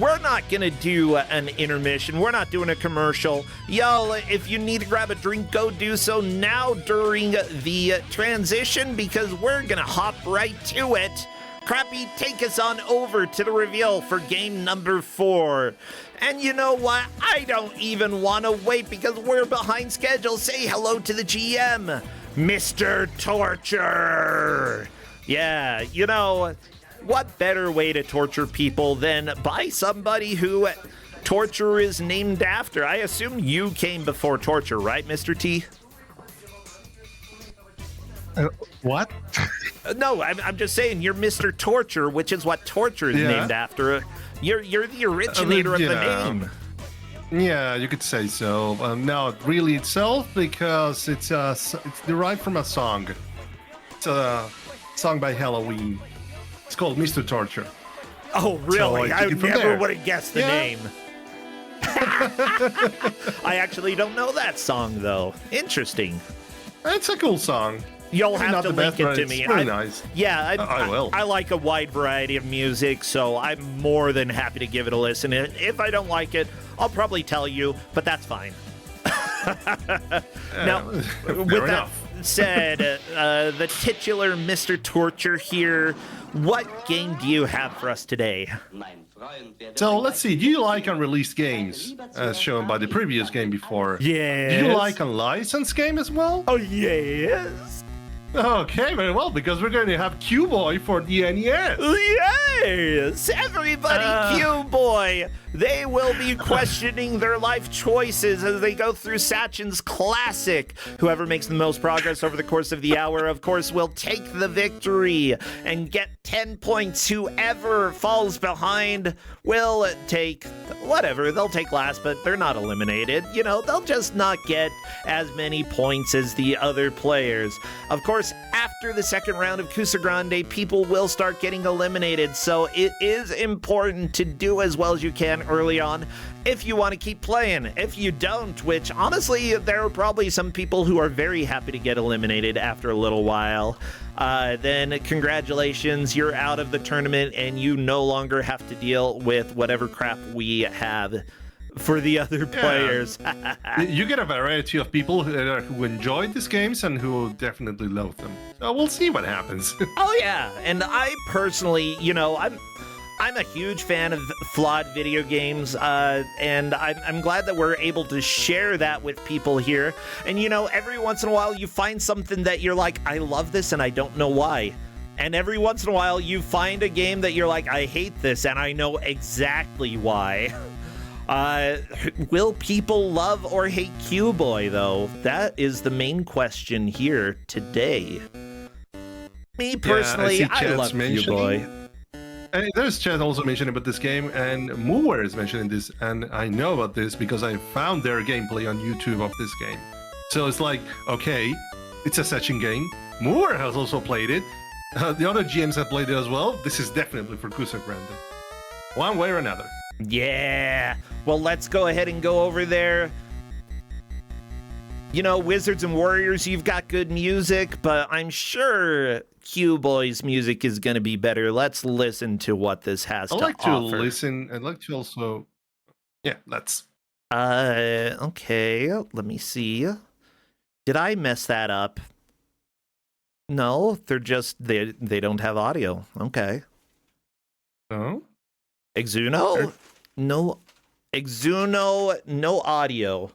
we're not going to do an intermission. We're not doing a commercial. Y'all, if you need to grab a drink, go do so now during the transition, because we're going to hop right to it. Crappy, take us on over to the reveal for game number 4. And you know what? I don't even want to wait because we're behind schedule. Say hello to the GM, Mr. Torture. Yeah, you know, what better way to torture people than by somebody who Torture is named after? I assume you came before Torture, right, Mr. T? What? No, I'm just saying you're Mr. Torture, which is what Torture is named after. You're the originator of the name. Yeah, you could say so. Not really itself, because it's derived from a song. It's a song by Halloween. It's called Mr. Torture. Oh, really? So I never would have guessed the name. I actually don't know that song, though. Interesting. It's a cool song. You'll have to link it to me. It's really nice. Yeah, I will. I like a wide variety of music, so I'm more than happy to give it a listen. If I don't like it, I'll probably tell you, but that's fine. Now, with that said, the titular Mr. Torture here, what game do you have for us today? So let's see. Do you like unreleased games, as shown by the previous game before? Yes. Do you like unlicensed game as well? Oh, yes. Okay, very well, because we're going to have Q-Boy for the NES. Yes, everybody, Q-Boy. They will be questioning their life choices as they go through Sachin's classic. Whoever makes the most progress over the course of the hour, of course, will take the victory and get 10 points. Whoever falls behind will take whatever. They'll take last, but they're not eliminated. You know, they'll just not get as many points as the other players. Of course, after the second round of Kusogrand8, people will start getting eliminated, so it is important to do as well as you can early on if you want to keep playing. If you don't, which honestly, there are probably some people who are very happy to get eliminated after a little while, then congratulations, you're out of the tournament and you no longer have to deal with whatever crap we have for the other players. You get a variety of people who enjoyed these games and who definitely love them. So we'll see what happens. Oh yeah, and I personally, you know, I'm a huge fan of flawed video games, and I'm glad that we're able to share that with people here. And you know, every once in a while you find something that you're like, I love this and I don't know why. And every once in a while you find a game that you're like, I hate this and I know exactly why. Will people love or hate Q-Boy, though? That is the main question here today. Me personally, I love Q-Boy. There's chat also mentioning about this game, and Moore is mentioning this, and I know about this because I found their gameplay on YouTube of this game. So it's like, okay, it's a Sachin game. Moore has also played it. The other GMs have played it as well. This is definitely for Kusogrand8. One way or another. Yeah. Well, let's go ahead and go over there. You know, Wizards and Warriors, you've got good music, but I'm sure Q-Boy's music is going to be better. Let's listen to what this has to offer. I'd like to listen. I'd like to also... Yeah, let's... Okay, let me see. Did I mess that up? No, they're just... They don't have audio. Okay. No? Exuno? No. Exuno, no audio.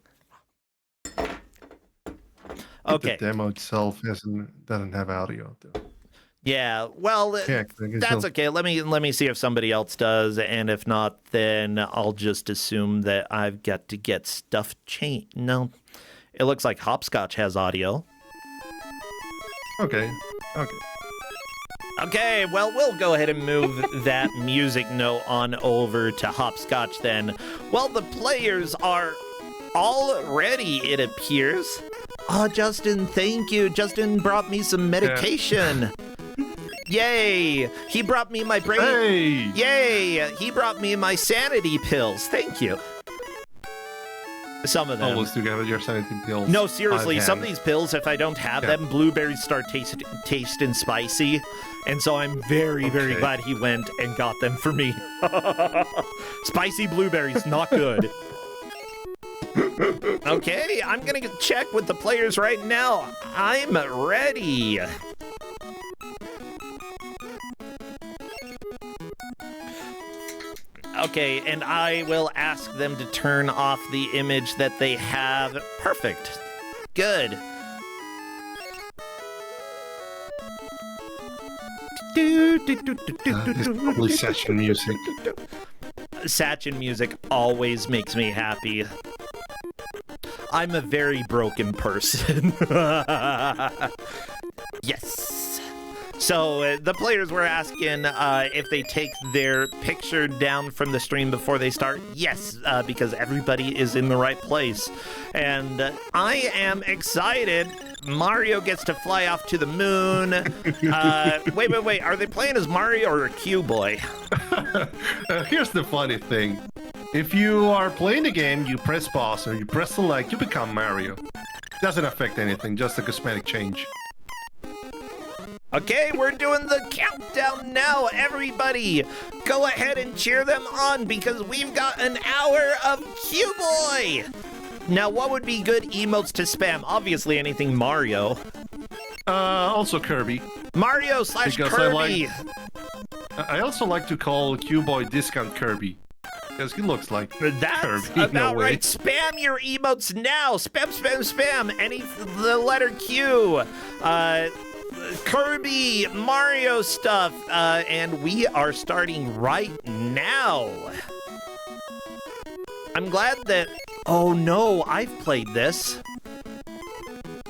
Okay. The demo itself doesn't have audio, though. Yeah, well, that's okay. Let me see if somebody else does, and if not, then I'll just assume that I've got to get stuff changed. No, it looks like Hopscotch has audio. Okay. Okay, well, we'll go ahead and move that music note on over to Hopscotch then. Well, the players are all ready, it appears. Oh, Justin, thank you. Justin brought me some medication. Yay! He brought me my brain. Hey! Yay! He brought me my sanity pills. Thank you. Some of them. Always do have your sanity pills. No, seriously, on some of hand. these pills, if I don't have them, blueberries start tasting spicy. And so I'm very, very glad he went and got them for me. Spicy blueberries, not good. Okay, I'm gonna check with the players right now. I'm ready. Okay, and I will ask them to turn off the image that they have. Perfect. Good. It's probably session music. Sachin music always makes me happy. I'm a very broken person. Yes. So the players were asking if they take their picture down from the stream before they start. Yes, because everybody is in the right place. And I am excited. Mario gets to fly off to the moon. Wait. Are they playing as Mario or Q Boy? Here's the funny thing. If you are playing the game, you press pause or you press select, you become Mario. Doesn't affect anything, just a cosmetic change. Okay, we're doing the countdown now, everybody. Go ahead and cheer them on because we've got an hour of Q-Boy. Now, what would be good emotes to spam? Obviously, anything Mario. Also Kirby. Mario / Because Kirby. I also like to call Q-Boy Discount Kirby. Because he looks like That's Kirby. about No way. right. Spam your emotes now. Spam. The letter Q. Kirby, Mario stuff. And we are starting right now. I'm glad that... Oh no, I've played this.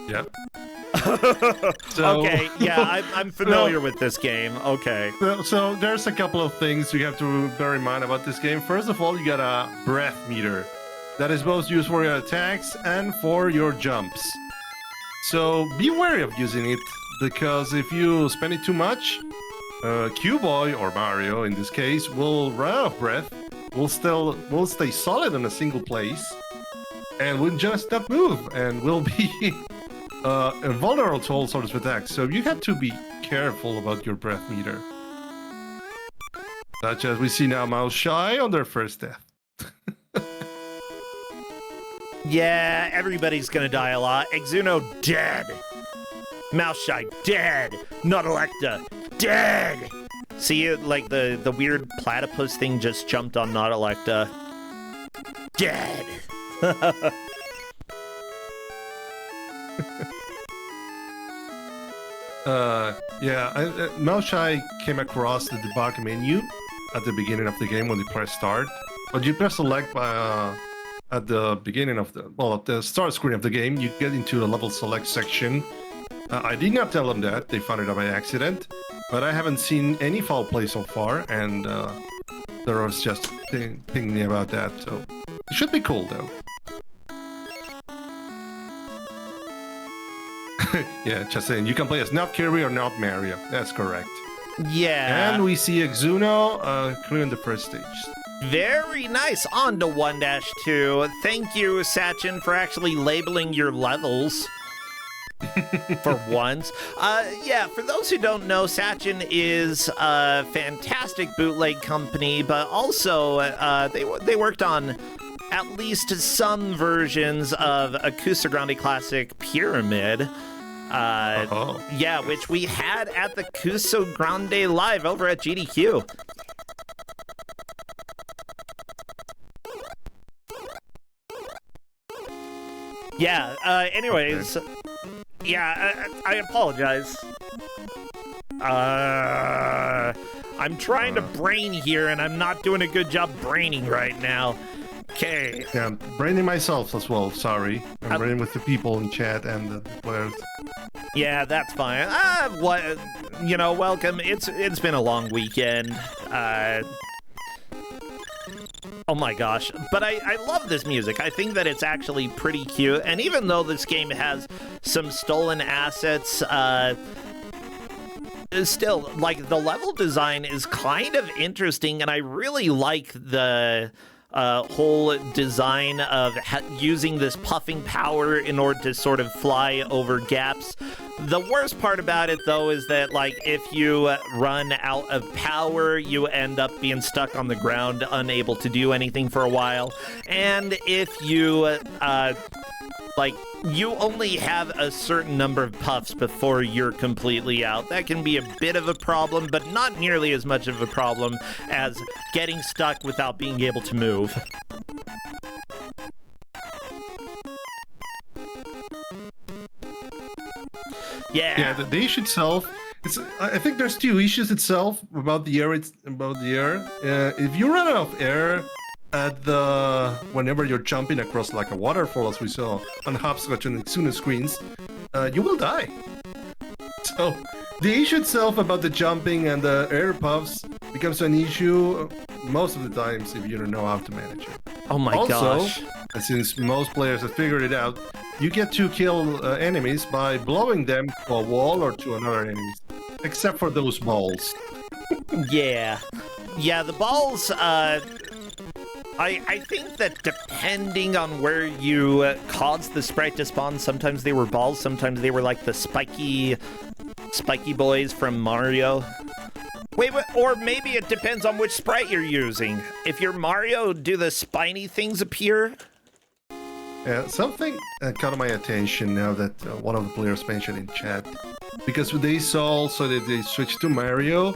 Yeah. Okay, yeah, I'm familiar with this game. Okay. So there's a couple of things you have to bear in mind about this game. First of all, you got a breath meter that is both used for your attacks and for your jumps. So be wary of using it because if you spend it too much, Q-Boy or Mario in this case will run out of breath. Will stay solid in a single place and will just not move and will be vulnerable to all sorts of attacks. So you have to be careful about your breath meter. Such as we see now Mouse Shy on their first death. Yeah, everybody's gonna die a lot. Exuno dead. Mouse Shy dead. Not Electa dead. See, like the weird platypus thing just jumped on Not Electa. Dead. Mouse Shy came across the debug menu at the beginning of the game when you press start, but you press select at the beginning of at the start screen of the game, you get into the level select section. I did not tell them that, they found it out by accident, but I haven't seen any foul play so far, and there was just pinging me about that, so it should be cool though. Yeah, just saying, you can play as not Kirby or not Mario, that's correct. Yeah. And we see Exuno clearing the first stage. Very nice. On to 1-2. Thank you, Sachin, for actually labeling your levels. For once. Yeah, for those who don't know, Sachin is a fantastic bootleg company, but also they worked on at least some versions of a Kusogrand8 classic Pyramid. Yeah, which we had at the Kusogrand8 Live over at GDQ. Yeah, anyways, yeah, I apologize. I'm trying to brain here, and I'm not doing a good job braining right now. Okay. Yeah, I'm braining myself as well, sorry. I'm braining with the people in chat and the players. Yeah, that's fine. Welcome. It's been a long weekend. Oh my gosh. But I love this music. I think that it's actually pretty cute. And even though this game has some stolen assets, still, like, the level design is kind of interesting, and I really like the whole design of using this puffing power in order to sort of fly over gaps. The worst part about it, though, is that, like, if you run out of power, you end up being stuck on the ground, unable to do anything for a while. And if you, you only have a certain number of puffs before you're completely out. That can be a bit of a problem, but not nearly as much of a problem as getting stuck without being able to move. Yeah, the issue itself, I think there's two issues itself about the air. If you run out of air whenever you're jumping across like a waterfall, as we saw on Hopscotch and Xuna screens, you will die. So the issue itself about the jumping and the air puffs becomes an issue most of the times if you don't know how to manage it. Oh my gosh. Also, since most players have figured it out, you get to kill enemies by blowing them to a wall or to another enemy, except for those balls. Yeah, the balls, I think that depending on where you caused the sprite to spawn, sometimes they were balls, sometimes they were like the spiky boys from Mario. Wait, or maybe it depends on which sprite you're using. If you're Mario, do the spiny things appear? Something caught my attention now that one of the players mentioned in chat. Because they saw so that they switched to Mario,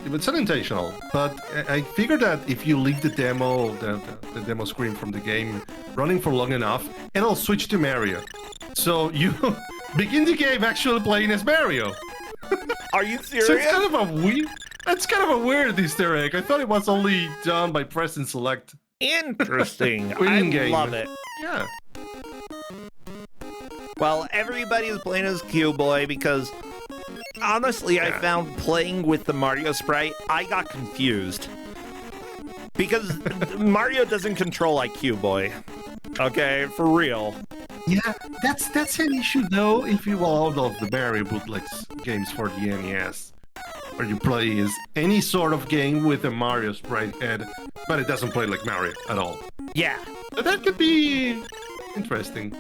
it's unintentional. But I figured that if you leave the demo, the demo screen from the game running for long enough, it'll switch to Mario. So you begin the game actually playing as Mario. Are you serious? So it's kind of a weird Easter egg. I thought it was only done by press and select. Interesting. I love it. Yeah. Well, everybody is playing as Q-Boy because, honestly, I found playing with the Mario sprite, I got confused. Because Mario doesn't control like Q-Boy. Okay, for real. Yeah, that's an issue, though, if you all of the Mario bootlegs games for the NES. Where you play as any sort of game with a Mario sprite head, but it doesn't play like Mario at all. Yeah. But that could be interesting.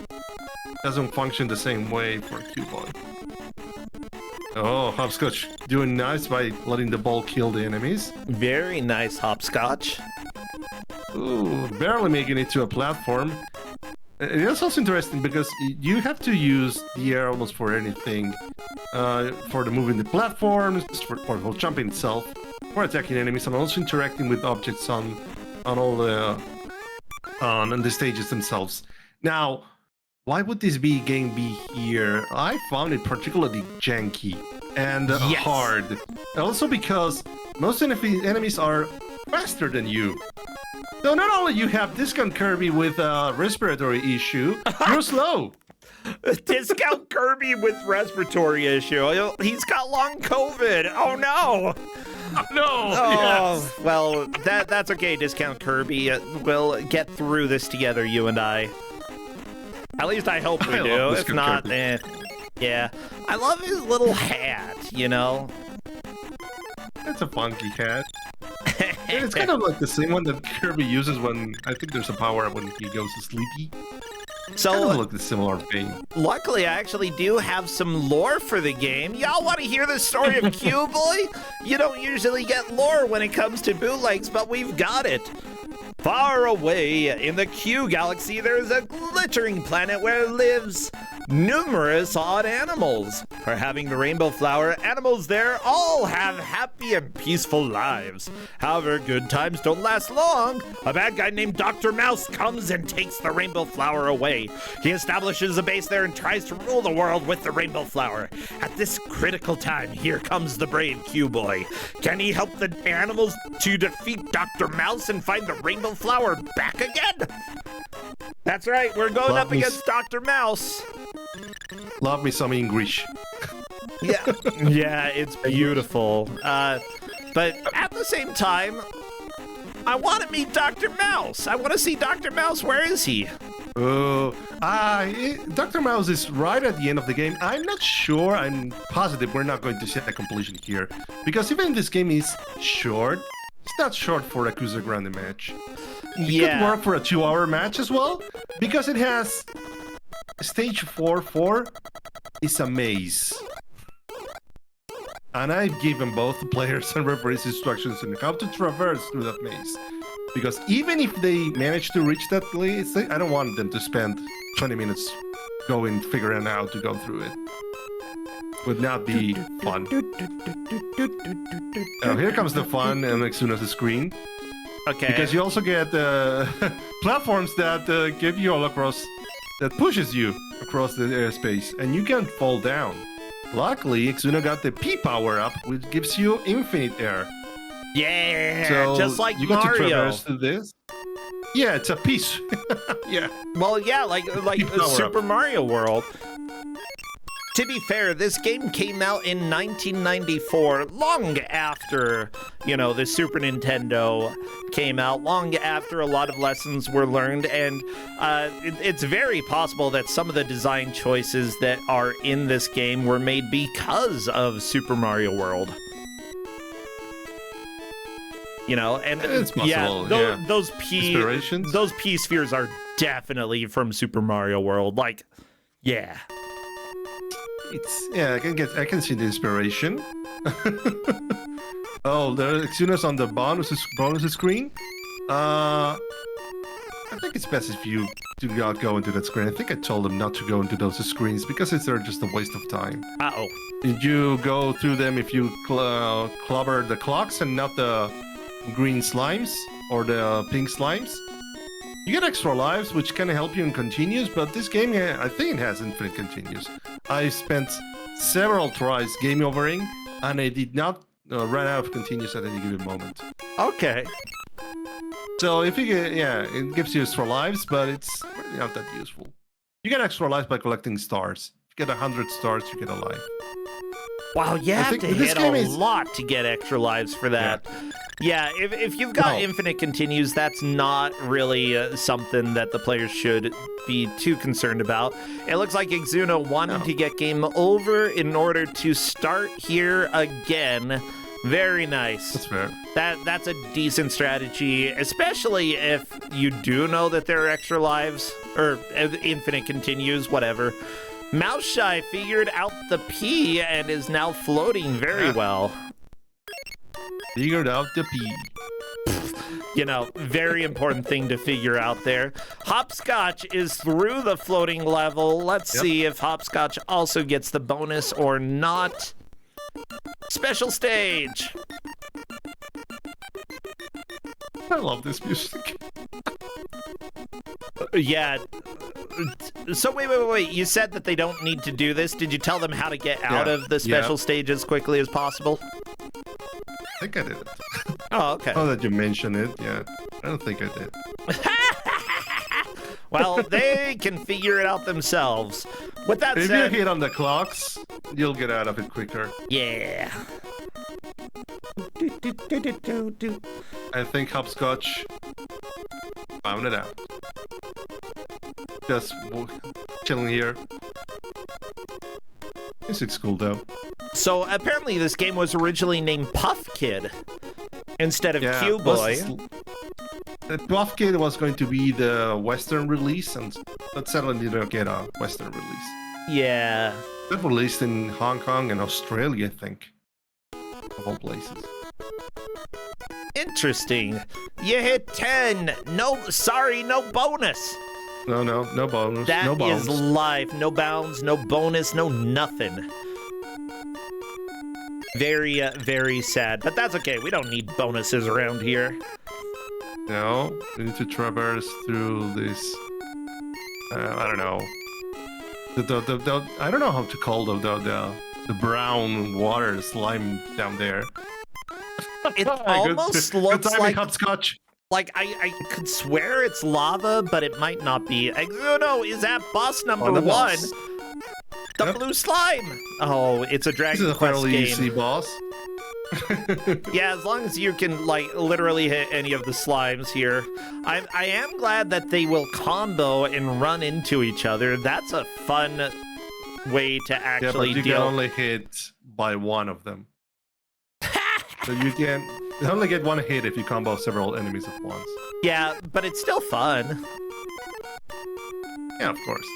Doesn't function the same way for Q-Boy. Oh, Hopscotch doing nice by letting the ball kill the enemies. Very nice, Hopscotch. Ooh, barely making it to a platform. It's also interesting because you have to use the air almost for anything. For the moving the platforms, for jumping itself, for attacking enemies, and also interacting with objects on all the on the stages themselves. Now, why would this game be here? I found it particularly janky and hard. Also because most enemies are faster than you. So not only you have Discount Kirby with a respiratory issue, you're slow. Discount Kirby with respiratory issue. He's got long COVID. Oh no. No. Oh, yes. Well, that's okay, Discount Kirby. We'll get through this together, you and I. At least I hope we do. If not, yeah. I love his little hat, you know? It's a funky hat. It's kind of like the same one that Kirby uses when I think there's a power-up when he goes sleepy. So, kind of like the similar thing. Luckily, I actually do have some lore for the game. Y'all want to hear the story of Q-Boy? You don't usually get lore when it comes to bootlegs, but we've got it. Far away in the Q galaxy, there's a glittering planet where lives numerous odd animals. For having the rainbow flower, animals there all have happy and peaceful lives. However, good times don't last long. A bad guy named Dr. Mouse comes and takes the rainbow flower away. He establishes a base there and tries to rule the world with the rainbow flower. At this critical time, here comes the brave Q-Boy. Can he help the animals to defeat Dr. Mouse and find the rainbow flower back again? That's right, we're going up against Dr. Mouse. Love me some English. Yeah, it's beautiful. But at the same time, I want to meet Dr. Mouse. I want to see Dr. Mouse. Where is he? Dr. Mouse is right at the end of the game. I'm not sure. I'm positive we're not going to see a completion here. Because even this game is short, it's not short for a Kusogrand8 match. It could work for a 2-hour match as well, because it has stage 4 is a maze. And I've given both the players and referees instructions on how to traverse through that maze. Because even if they manage to reach that place, I don't want them to spend 20 minutes figuring out how to go through it. Would not be fun. Now here comes the fun on Exuno's screen. Okay. Because you also get platforms that give you all across, that pushes you across the airspace, and you can fall down. Luckily, Exuno got the P power up, which gives you infinite air. Yeah, so just like you Mario. got to traverse through this. Yeah, it's a piece. Yeah. Well, yeah, like Super Mario World. To be fair, this game came out in 1994, long after, the Super Nintendo came out, long after a lot of lessons were learned, and it's very possible that some of the design choices that are in this game were made because of Super Mario World. And it's possible, those Inspirations? P spheres are definitely from Super Mario World. Like, yeah. I can see the inspiration. Oh, the Exuno's on the bonus screen. I think it's best if you do not go into that screen. I think I told them not to go into those screens because they're just a waste of time. Uh-oh. Did you go through them if you clobber the clocks and not the green slimes or the pink slimes? You get extra lives, which can help you in continues, but this game, I think it has infinite continues. I spent several tries game overing, and I did not run out of continues at any given moment. Okay. So if you get, it gives you extra lives, but it's really not that useful. You get extra lives by collecting stars. If you get 100 stars, you get a life. Wow, you have to hit a lot to get extra lives for that. Yeah, if you've got infinite continues, that's not really something that the players should be too concerned about. It looks like Exuno wanted to get game over in order to start here again. Very nice. That's fair. That's a decent strategy, especially if you do know that there are extra lives, or infinite continues, whatever. Mouse Shy figured out the P and is now floating very well. Figured out the P. Very important thing to figure out there. Hopscotch is through the floating level. Let's see if Hopscotch also gets the bonus or not. Special stage. I love this music. Yeah. So wait. You said that they don't need to do this. Did you tell them how to get out of the special stage as quickly as possible? I think I did it. Oh, okay. Oh, that you mentioned it, yeah. I don't think I did. Well, they can figure it out themselves. With that said... If you hit on the clocks, you'll get out of it quicker. Yeah. I think Hopscotch found it out. Just chilling here. Music's cool, though. So, apparently this game was originally named Puff Kid instead of Q Boy. The Puff Kid was going to be the Western release, but sadly didn't get a Western release. Yeah. It was released in Hong Kong and Australia, I think. Of all places. Interesting. You hit 10. No bonus. No bonus. That no bounds. is life. No bounds, no bonus, no nothing. Very, very sad. But that's okay. We don't need bonuses around here. No, we need to traverse through this. I don't know. I don't know how to call the brown water slime down there. It almost looks like Hopscotch. Like I could swear it's lava, but it might not be. Exuno is at boss number 1. The blue slime. Oh, it's a Dragon Quest game. Easy boss. Yeah, as long as you can literally hit any of the slimes here. I am glad that they will combo and run into each other. That's a fun way to actually but you can only hit by one of them. So you can You only get one hit if you combo several enemies at once. Yeah, but it's still fun. Yeah, of course.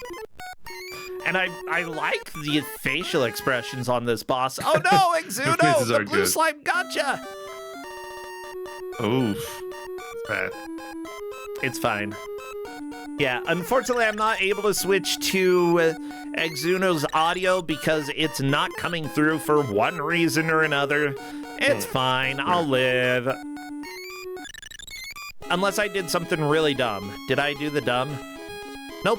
And I like the facial expressions on this boss. Oh no, Exuno! faces The are blue good. slime gotcha! Oof. It's bad. It's fine. Yeah, unfortunately, I'm not able to switch to Exuno's audio because it's not coming through for one reason or another. It's fine. I'll live. Unless I did something really dumb. Did I do the dumb? Nope.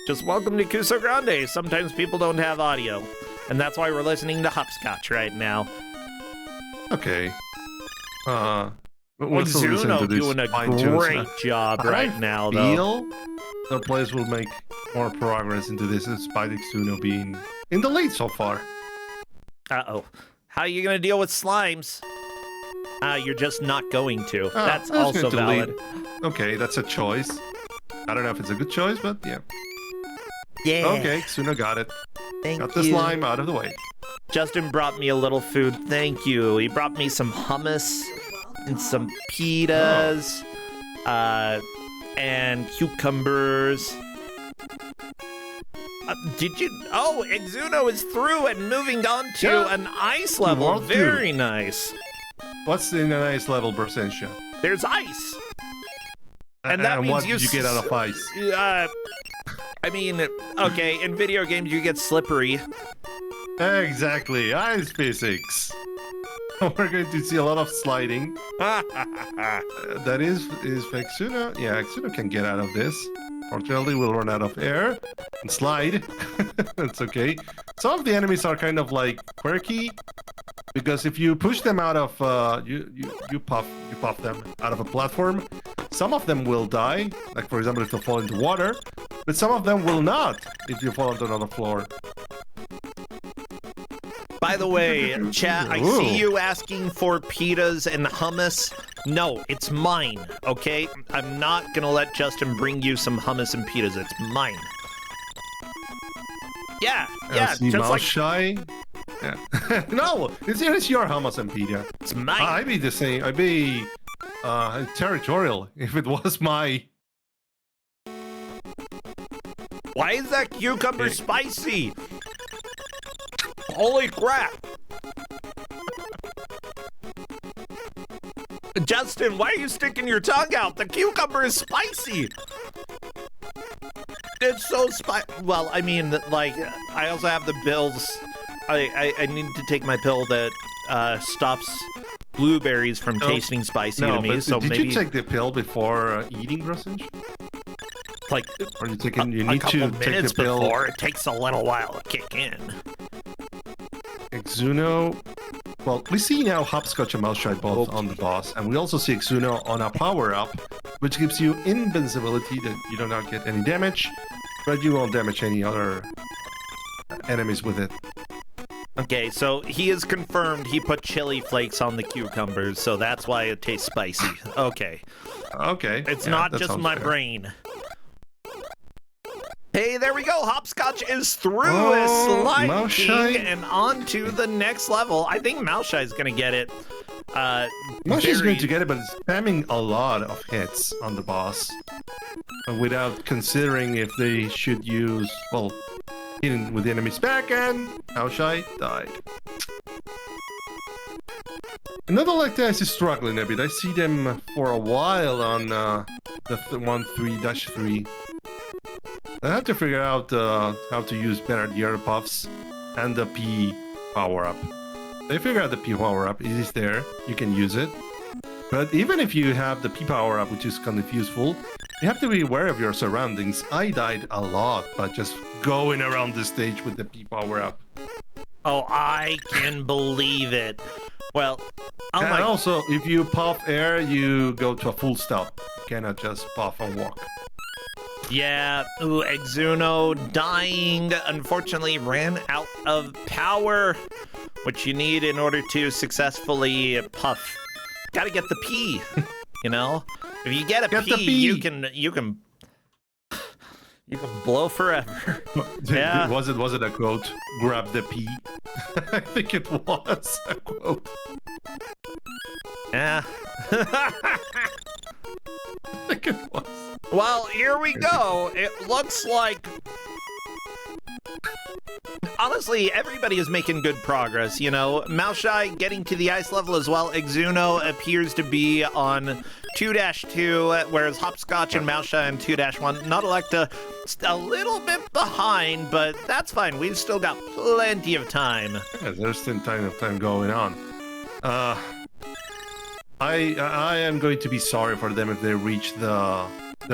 Just welcome to Kusogrand8. Sometimes people don't have audio. And that's why we're listening to Hopscotch right now. Okay. We'll still listen to Exuno this doing a fine-tuned great stuff. job right now, though. feel the players will make more progress into this despite Exuno being in the lead so far. Uh-oh. How are you going to deal with slimes? You're just not going to. Ah, That's I'm just also going to lead. valid. Okay, that's a choice. I don't know if it's a good choice, but yeah. Yeah. Okay, Exuno got it. Thank Got the you. slime out of the way. Justin brought me a little food. Thank you. He brought me some hummus and some pitas, and cucumbers. Did you? Oh, Exuno is through and moving on to Yeah. an ice level. World two. Very nice. What's in a nice level, Bersentia? There's ice. And that means what you did you get out of ice? I mean, okay, in video games you get slippery. Exactly, ice physics. We're going to see a lot of sliding. That is Exuno. Yeah, Exuno can get out of this. Fortunately, we'll run out of air and slide. That's okay. Some of the enemies are kind of like quirky because if you push them out of you puff them out of a platform, some of them will die. Like for example, if they fall into water, but some of them will not if you fall onto another floor. By the way, chat, I see you asking for pitas and hummus. No, it's mine, okay? I'm not gonna let Justin bring you some hummus and pitas. It's mine. Yeah, See, just mouse like shy. Yeah. No, it's your hummus and pita. it's mine. I'd be the same. I'd be territorial if it was my. Why is that cucumber spicy? Holy crap! Justin, why are you sticking your tongue out? The cucumber is spicy! It's so spicy. Well, I mean, like, I also have the pills. I need to take my pill that stops blueberries from tasting spicy to me. But So did maybe, you take the pill before eating, Rosinj? like, Or you taking? You a need couple to take minutes the pill. before. It takes a little while to kick in. Exuno. Well, we see now Hopscotch and Mouseshy both on the boss, and we also see Exuno on a power-up, which gives you invincibility that you do not get any damage, but you won't damage any other enemies with it. Okay, so he is confirmed he put chili flakes on the cucumbers, so that's why it tastes spicy. Okay. Okay. It's yeah, not that just sounds my fair. brain. Hey, there we go. Hopscotch is through Oh, Slime Mouseshy. King and on to the next level. I think Mouseshy is going to get it. Mouseshy's going to get it, but it's spamming a lot of hits on the boss without considering if they should use, well, hitting with the enemy's back, and Mouseshy died. Another like this is struggling a bit. I see them for a while on the 1.3-3. I have to figure out how to use better the other buffs and the P power-up. They figure out the P power-up. It is there. You can use it. But even if you have the P power-up, which is kind of useful, you have to be aware of your surroundings. I died a lot by just going around the stage with the P power-up. Oh, I can believe it. Well, And also, if you puff air, you go to a full stop. You cannot just puff and walk. yeah. Ooh, Exuno dying. Unfortunately, ran out of power, which you need in order to successfully puff. Gotta get the P, you know? If you get a Get the P, P. you can You can blow forever. Yeah. Was it a quote? Grab the pea. I think it was a quote. Yeah. I think it was. Well, here we go. It looks like... Honestly, everybody is making good progress, you know? Maoshai getting to the ice level as well. Exuno appears to be on 2-2, whereas Hopscotch and Maoshai on 2-1. Nautilekta a little bit behind, but that's fine. We've still got plenty of time. Yeah, there's still time going on. I am going to be sorry for them if they reach the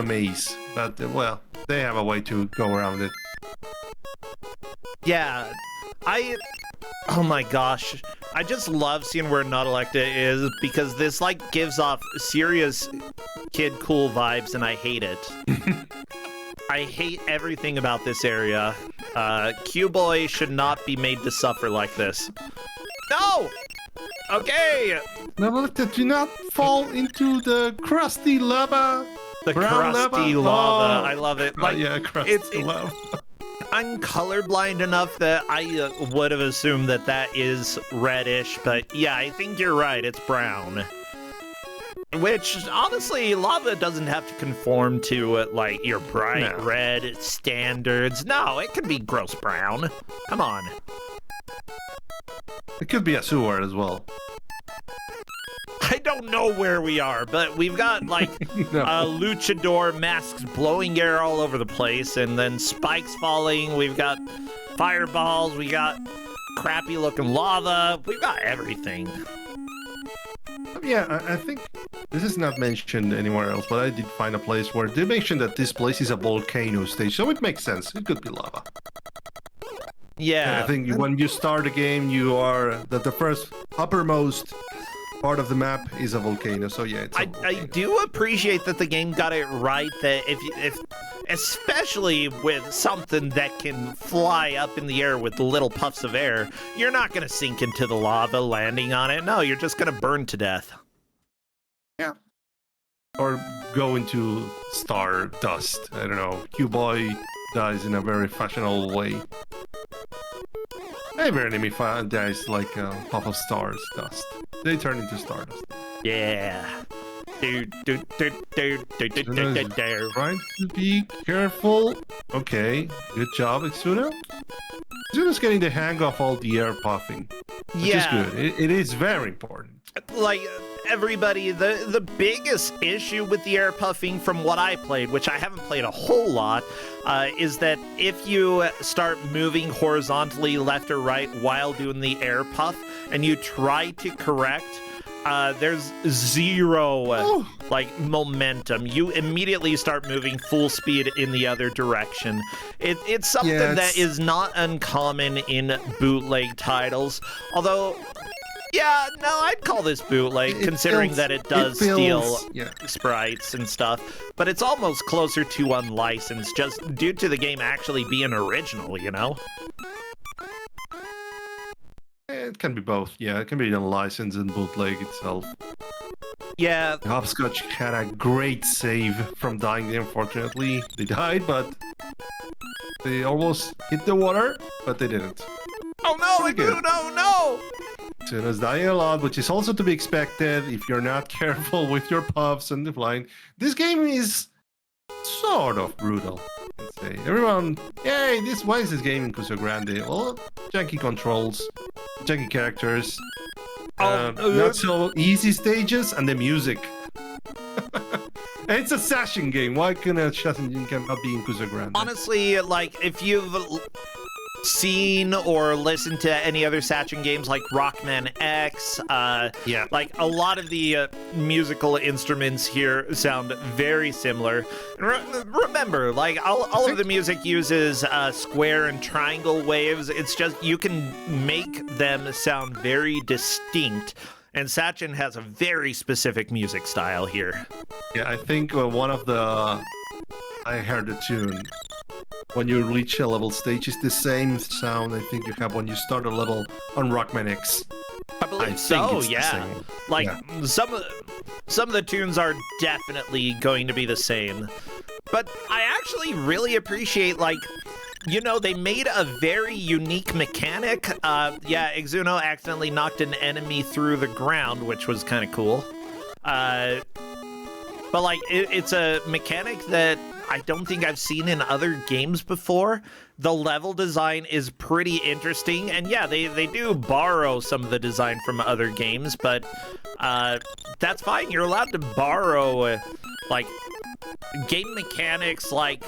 maze, but well, they have a way to go around it. Yeah, oh my gosh, I just love seeing where Nautilekta is because this like gives off serious kid cool vibes and I hate it. I hate everything about this area. Q-Boy should not be made to suffer like this. No! Okay! Nautilekta, do not fall into the crusty lava. The brown crusty lava. lava. Oh. I love it. Like, yeah, crusty lava. I'm colorblind enough that I would have assumed that that is reddish, but yeah, I think you're right, it's brown. Which, honestly, lava doesn't have to conform to, like, your bright red standards. No, it can be gross brown. Come on. It could be a sewer as well. I don't know where we are, but we've got, like, luchador masks blowing air all over the place, and then spikes falling. We've got fireballs. We got crappy-looking lava. We've got everything. Yeah, I think this is not mentioned anywhere else, but I did find a place where they mentioned that this place is a volcano stage, so it makes sense. It could be lava. Yeah. And I think when you start a game, you are the first uppermost part of the map is a volcano, so yeah, it's a volcano. I do appreciate that the game got it right, that if especially with something that can fly up in the air with little puffs of air, you're not going to sink into the lava landing on it. No, you're just going to burn to death. Yeah. Or go into star dust. I don't know. Q-Boy dies in a very fashionable way. Every enemy dies like a puff of stars dust. They turn into stardust. Yeah. Trying to be careful. Okay, good job, Exuno. Exuno's getting the hang of all the air puffing, which is good. It is very important. Like, everybody, the biggest issue with the air puffing from what I played, which I haven't played a whole lot, is that if you start moving horizontally left or right while doing the air puff, and you try to correct, there's zero like momentum. You immediately start moving full speed in the other direction. It's something that is not uncommon in bootleg titles, although yeah, no, I'd call this bootleg, considering that it does steal sprites and stuff, but it's almost closer to unlicensed, just due to the game actually being original, you know? It can be both, yeah. It can be unlicensed and bootleg itself. Yeah. Hopscotch had a great save from dying. Unfortunately, they died, but they almost hit the water, but they didn't. Oh no, no! Exuno's dying a lot, which is also to be expected if you're not careful with your puffs and the flying. This game is sort of brutal, I'd say. Everyone, yay, why is this game in Kusogrand8? Well, janky controls, janky characters, not so easy stages, and the music. And it's a Sashin game. Why can a Sashin game cannot be in Kusogrand8? Honestly, like, if you've seen or listened to any other Sachin games like Rockman X, like a lot of the musical instruments here sound very similar. Remember, like all of the music uses square and triangle waves. It's just you can make them sound very distinct. And Sachin has a very specific music style here. Yeah, I think one of the... I heard a tune. When you reach a level stage, it's the same sound I think you have when you start a level on Rockman X. I believe so, yeah. Like, some of the tunes are definitely going to be the same. But I actually really appreciate, like, you know, they made a very unique mechanic. Yeah, Exuno accidentally knocked an enemy through the ground, which was kind of cool. But, like, it's a mechanic that I don't think I've seen in other games before. The level design is pretty interesting. And, yeah, they do borrow some of the design from other games, but that's fine. You're allowed to borrow, like, game mechanics like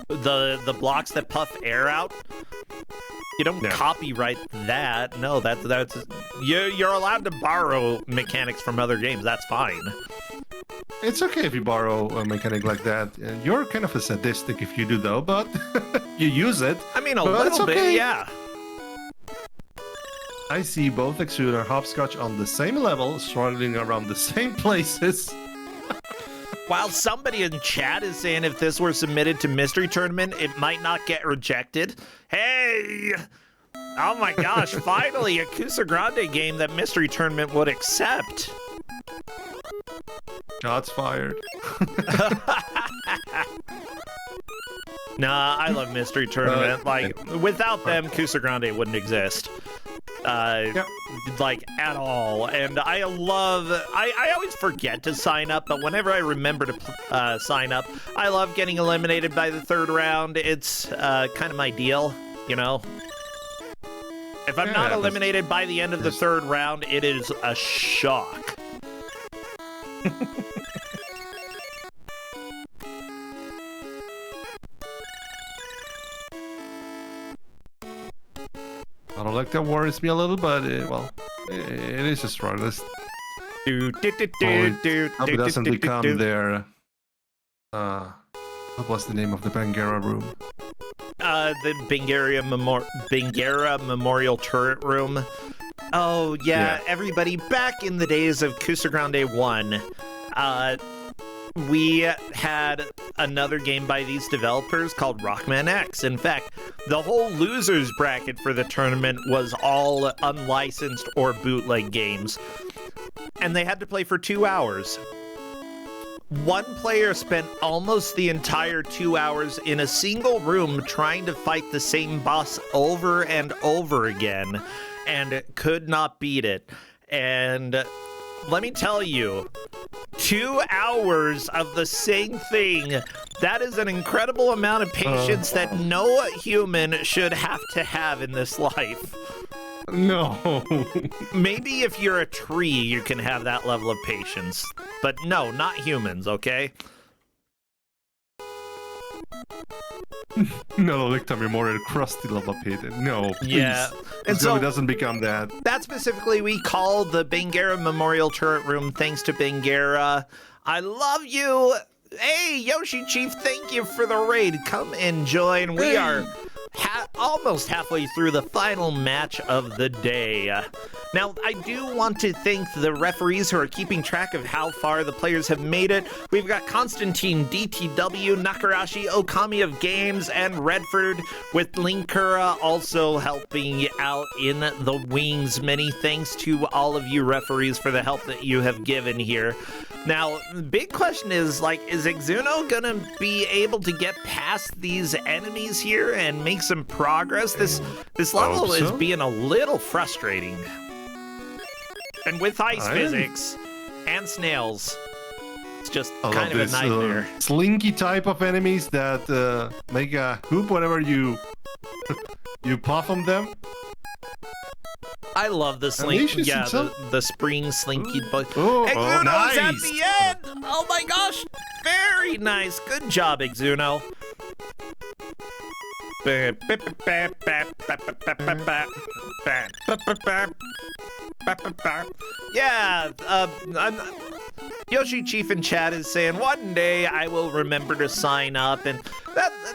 the blocks that puff air out. You don't copyright that. No, that's you're allowed to borrow mechanics from other games. That's fine. It's okay if you borrow a mechanic like that. You're kind of a sadistic if you do, though, but you use it. I mean, a little bit, yeah. I see both Exuno and Hopscotch on the same level, struggling around the same places. While somebody in chat is saying if this were submitted to Mystery Tournament, it might not get rejected. Hey! Oh my gosh, finally a Kusogrand8 game that Mystery Tournament would accept. Shots fired. Nah, I love Mystery Tournament. Like, without them, Kusogrand8 wouldn't exist. Like, at all. And I always forget to sign up, but whenever I remember to sign up, I love getting eliminated by the third round. It's kind of my deal, you know? If I'm not eliminated by the end of the third round, it is a shock. I don't like that worries me a little, but well, it is a struggle. Hope it doesn't become their what was the name of the Bangara room? The Bangara Memorial Turret Room. Oh yeah, everybody, back in the days of Kusogrand8 1, we had another game by these developers called Rockman X. In fact, the whole losers bracket for the tournament was all unlicensed or bootleg games. And they had to play for 2 hours. One player spent almost the entire 2 hours in a single room trying to fight the same boss over and over again, and could not beat it. And let me tell you, 2 hours of the same thing, that is an incredible amount of patience that no human should have to have in this life. No. Maybe if you're a tree, you can have that level of patience. But no, not humans, okay? No, Licta Memorial crusty lava pit. No, please. Yeah. And so it doesn't become that. That specifically we call the Bangara Memorial Turret Room, thanks to Bangara. I love you. Hey, Yoshi Chief, thank you for the raid. Come and join. We are almost halfway through the final match of the day. Now, I do want to thank the referees who are keeping track of how far the players have made it. We've got Constantine, DTW, Nakarashi, Okami of Games, and Redford, with Linkura also helping out in the wings. Many thanks to all of you referees for the help that you have given here. Now, the big question is, like, is Exuno gonna be able to get past these enemies here and make some progress? This level is being a little frustrating. And with ice physics and snails, it's just kind of a nightmare. Slinky type of enemies that make a hoop whenever you puff on them. I love the slinky, the spring slinky bug. Exuno's nice. At the end! Oh my gosh, very nice. Good job, Exuno. Yeah, Yoshi Chief in chat is saying, one day I will remember to sign up, and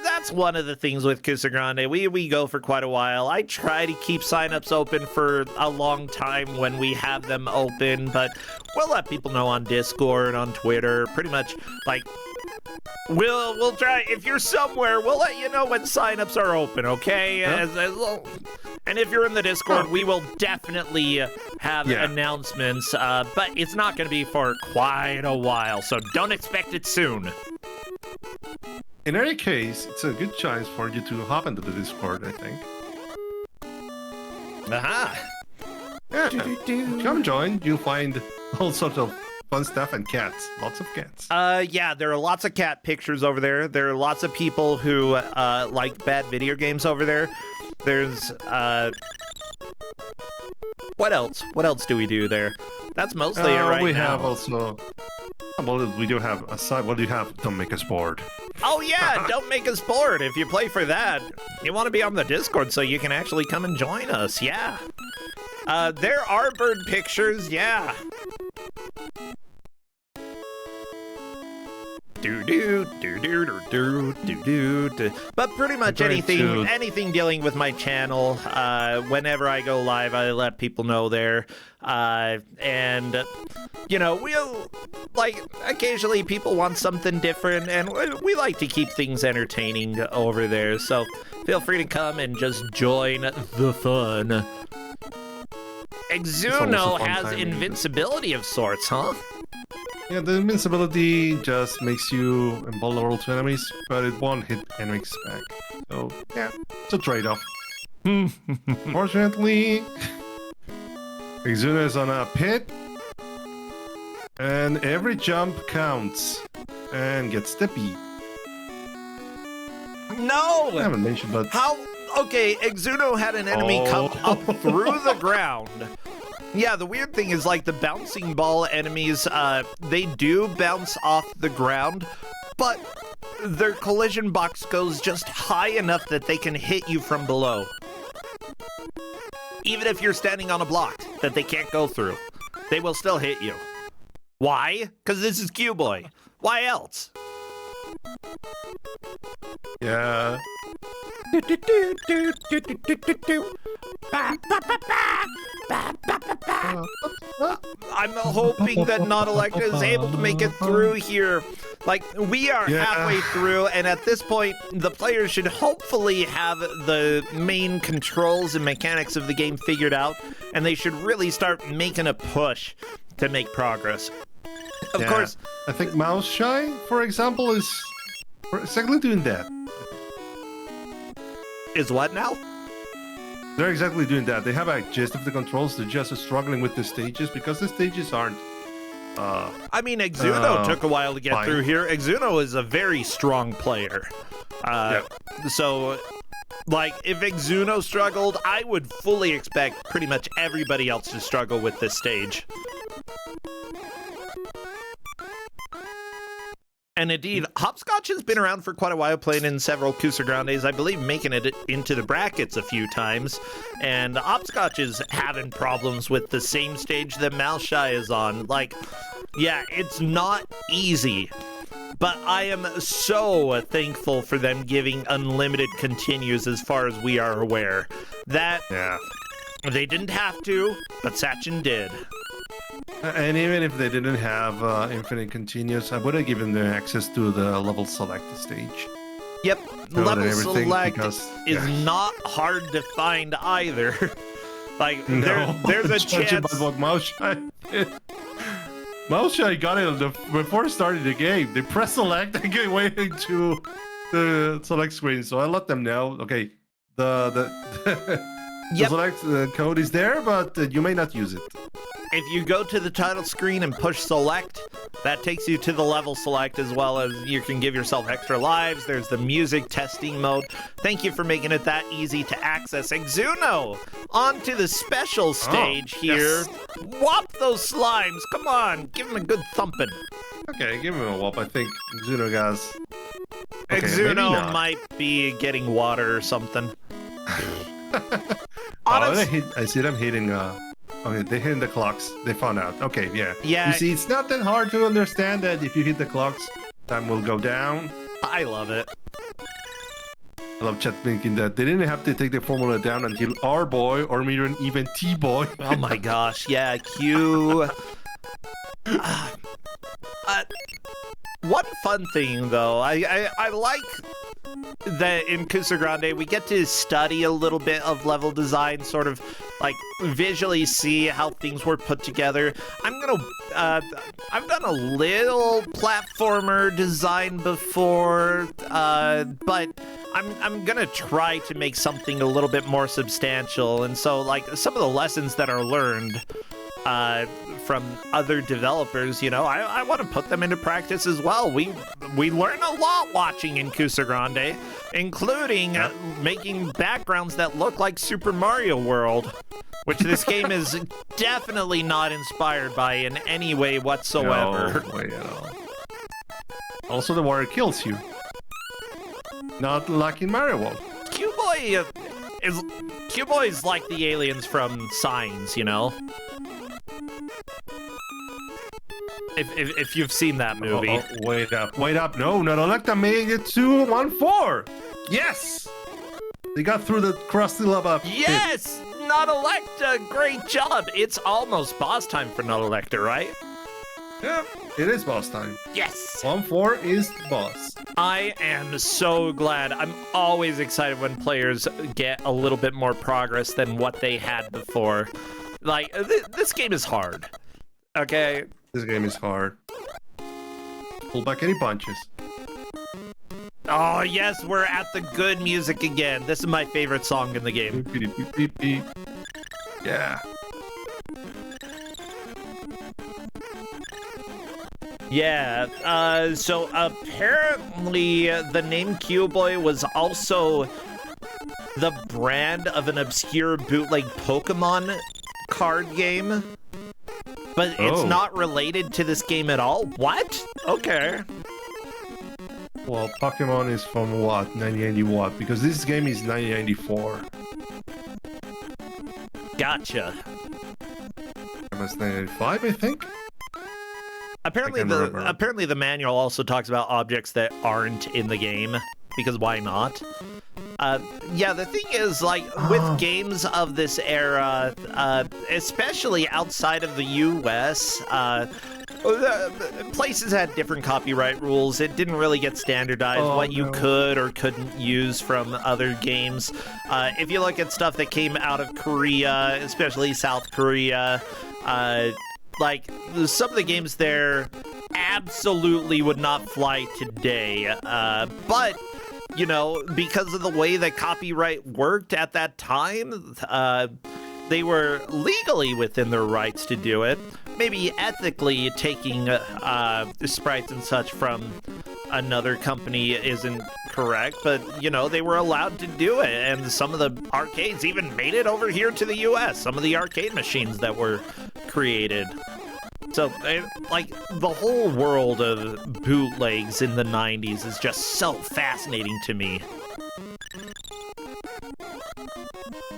that's one of the things with Kusogrand8. We go for quite a while. I try to keep signups open for a long time when we have them open, but we'll let people know on Discord, on Twitter, pretty much, like, We'll try. If you're somewhere, we'll let you know when signups are open, okay? And if you're in the Discord, we will definitely have announcements, but it's not going to be for quite a while, so don't expect it soon. In any case, it's a good chance for you to hop into the Discord, I think. Aha! Yeah, come join. You'll find all sorts of fun stuff and cats. Lots of cats. Yeah, there are lots of cat pictures over there. There are lots of people who like bad video games over there. There's what else? What else do we do there? That's mostly it right now. We have also. Well, we do have a side. What do you have? Don't make us bored. Oh yeah, don't make us bored. If you play for that, you want to be on the Discord so you can actually come and join us. Yeah. There are bird pictures. Yeah. But pretty much anything dealing with my channel, whenever I go live, I let people know there. And you know, we'll occasionally people want something different, and we like to keep things entertaining over there. So feel free to come and just join the fun. Exuno has invincibility of sorts, huh? Yeah, the invincibility just makes you invulnerable to enemies, but it won't hit enemies back. So, yeah, it's a trade-off. Fortunately, Exuno is on a pit, and every jump counts and gets tippy. No! I haven't mentioned, but... How? Okay, Exuno had an enemy come up through the ground. Yeah, the weird thing is, like, the bouncing ball enemies, they do bounce off the ground, but their collision box goes just high enough that they can hit you from below. Even if you're standing on a block that they can't go through, they will still hit you. Why? Because this is Q-Boy. Why else? Yeah. I'm hoping that Nautilect is able to make it through here. Like, we are halfway through, and at this point, the players should hopefully have the main controls and mechanics of the game figured out, and they should really start making a push to make progress. Of course, I think Mouse Shy, for example, is exactly doing that. Is what now? They're exactly doing that. They have a gist of the controls. They're just struggling with the stages because the stages aren't. I mean, Exuno took a while to get through here. Exuno is a very strong player. So, like, if Exuno struggled, I would fully expect pretty much everybody else to struggle with this stage. And indeed, Hopscotch has been around for quite a while, playing in several Kusogrand8s, I believe making it into the brackets a few times. And Hopscotch is having problems with the same stage that Mouse Shy is on. Like, yeah, it's not easy. But I am so thankful for them giving unlimited continues as far as we are aware. That they didn't have to, but Sachin did. And even if they didn't have infinite continuous, I would have given them access to the level select stage. Yep, level select is not hard to find either. Like, there's a chance. What Mouse Shy Mouse Shy got it before starting the game. They press select and get waiting to the select screen. So I let them know. Okay, the select code is there, but you may not use it. If you go to the title screen and push select, that takes you to the level select, as well as you can give yourself extra lives. There's the music testing mode. Thank you for making it that easy to access. Exuno, on to the special stage here. Yes. Whop those slimes. Come on, give him a good thumping. Okay, give him a whop. I think Exuno guys. Okay, Exuno might be getting water or something. I see them hitting... Okay, they hit the clocks. They found out. Okay, yeah. You see, it's not that hard to understand that if you hit the clocks, time will go down. I love it. I love chat thinking that they didn't have to take the formula down until R boy or even T boy. Oh my gosh, yeah, Q. One fun thing, though, I like that in Kusogrand8 we get to study a little bit of level design, sort of like visually see how things were put together. I've done a little platformer design before, but I'm gonna try to make something a little bit more substantial, and so like some of the lessons that are learned from other developers, I want to put them into practice as well. We learn a lot watching in Kusogrand8, including making backgrounds that look like Super Mario World, which this game is definitely not inspired by in any way whatsoever. No way at all. Also, the water kills you. Not like in Mario World. Q-Boy is like the aliens from Signs, If you've seen that movie. Wait up. No, Electa made it to 1-4. Yes! They got through the crusty lava pit. Yes! Electa, great job. It's almost boss time for Electa, right? Yeah, it is boss time. Yes! 1-4 is boss. I am so glad. I'm always excited when players get a little bit more progress than what they had before. Like, this game is hard. Okay? This game is hard. Pull back any punches. Oh, yes, we're at the good music again. This is my favorite song in the game. Yeah. Yeah, so apparently the name Q-Boy was also the brand of an obscure bootleg Pokemon card game. But it's not related to this game at all? What? Okay. Well, Pokemon is from what? 1990 what? Because this game is 1994. Gotcha. MS 1995, I think? Apparently the manual also talks about objects that aren't in the game, because why not? Yeah, the thing is, like, with games of this era, especially outside of the US, places had different copyright rules. It didn't really get standardized what you could or couldn't use from other games. If you look at stuff that came out of Korea, especially South Korea, like, some of the games there absolutely would not fly today, but because of the way that copyright worked at that time, they were legally within their rights to do it. Maybe ethically taking sprites and such from another company isn't correct, but, they were allowed to do it, and some of the arcades even made it over here to the US, some of the arcade machines that were created. So, like, the whole world of bootlegs in the 90s is just so fascinating to me.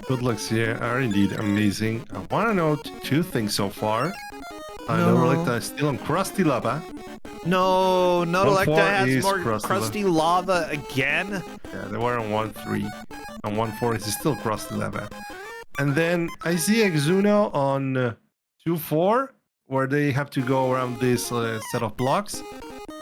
Bootlegs, yeah, are indeed amazing. I want to know two things so far. I know Electa is still on crusty lava. No, Electa has more crusty lava again. Yeah, they were on 1-3. On 1-4, it's still crusty lava. And then I see Exuno on 2-4. Where they have to go around this set of blocks.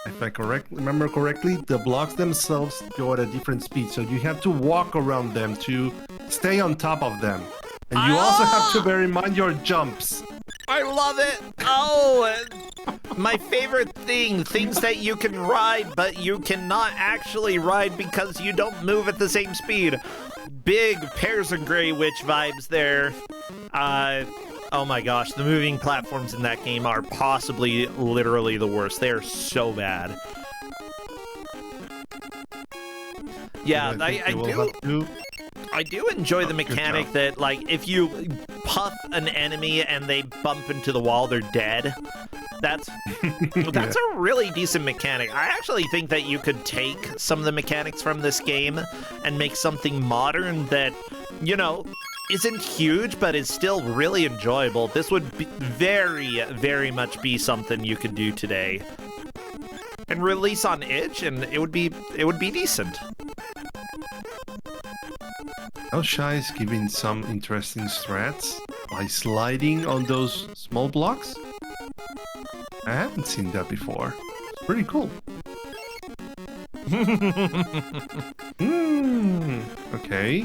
If I remember correctly, the blocks themselves go at a different speed, so you have to walk around them to stay on top of them. And you also have to bear in mind your jumps. I love it! Oh, my favorite things that you can ride, but you cannot actually ride because you don't move at the same speed. Big Pears and Grey Witch vibes there. Oh my gosh, the moving platforms in that game are possibly literally the worst. They are so bad. Yeah, I do enjoy the mechanic that, like, if you puff an enemy and they bump into the wall, they're dead. That's a really decent mechanic. I actually think that you could take some of the mechanics from this game and make something modern that, isn't huge, but is still really enjoyable. This would be very, very much be something you could do today. And release on itch, and it would be decent. Shy is giving some interesting strats by sliding on those small blocks. I haven't seen that before. Pretty cool. Okay.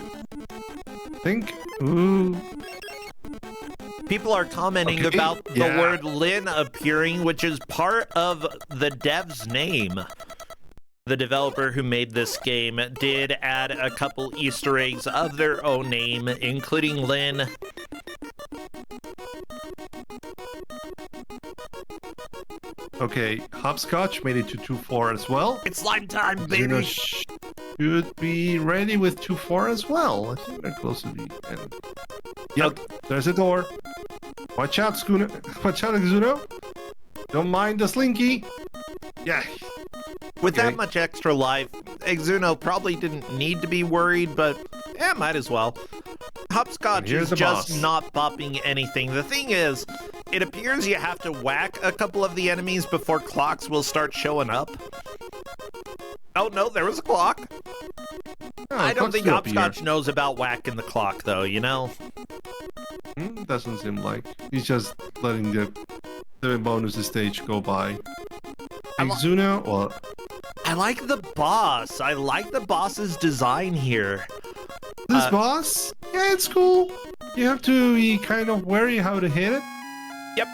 Think. Ooh. People are commenting Okay, about the yeah. word Lin appearing, which is part of the dev's name. The developer who made this game did add a couple Easter eggs of their own name, including Lin. Okay, Hopscotch made it to 2-4 as well. It's slime time, Zuno baby! should be ready with 2-4 as well. I think they're close to the end. Yep, there's a door. Watch out, Schooner. Watch out, Zuno. Don't mind the slinky. Yeah. With Okay. that much extra life, Exuno probably didn't need to be worried, but might as well. Hopscotch Here's is the just boss. not bopping anything. The thing is, it appears you have to whack a couple of the enemies before clocks will start showing up. Oh no, there was a clock. Oh, I don't clock's think still up Hopscotch knows about whacking the clock, though, you know? here. Doesn't seem like. He's just letting the bonus stage go by. Zuno, well, I like the boss. I like the boss's design here. this boss, yeah, it's cool. You have to be kind of wary how to hit it. Yep.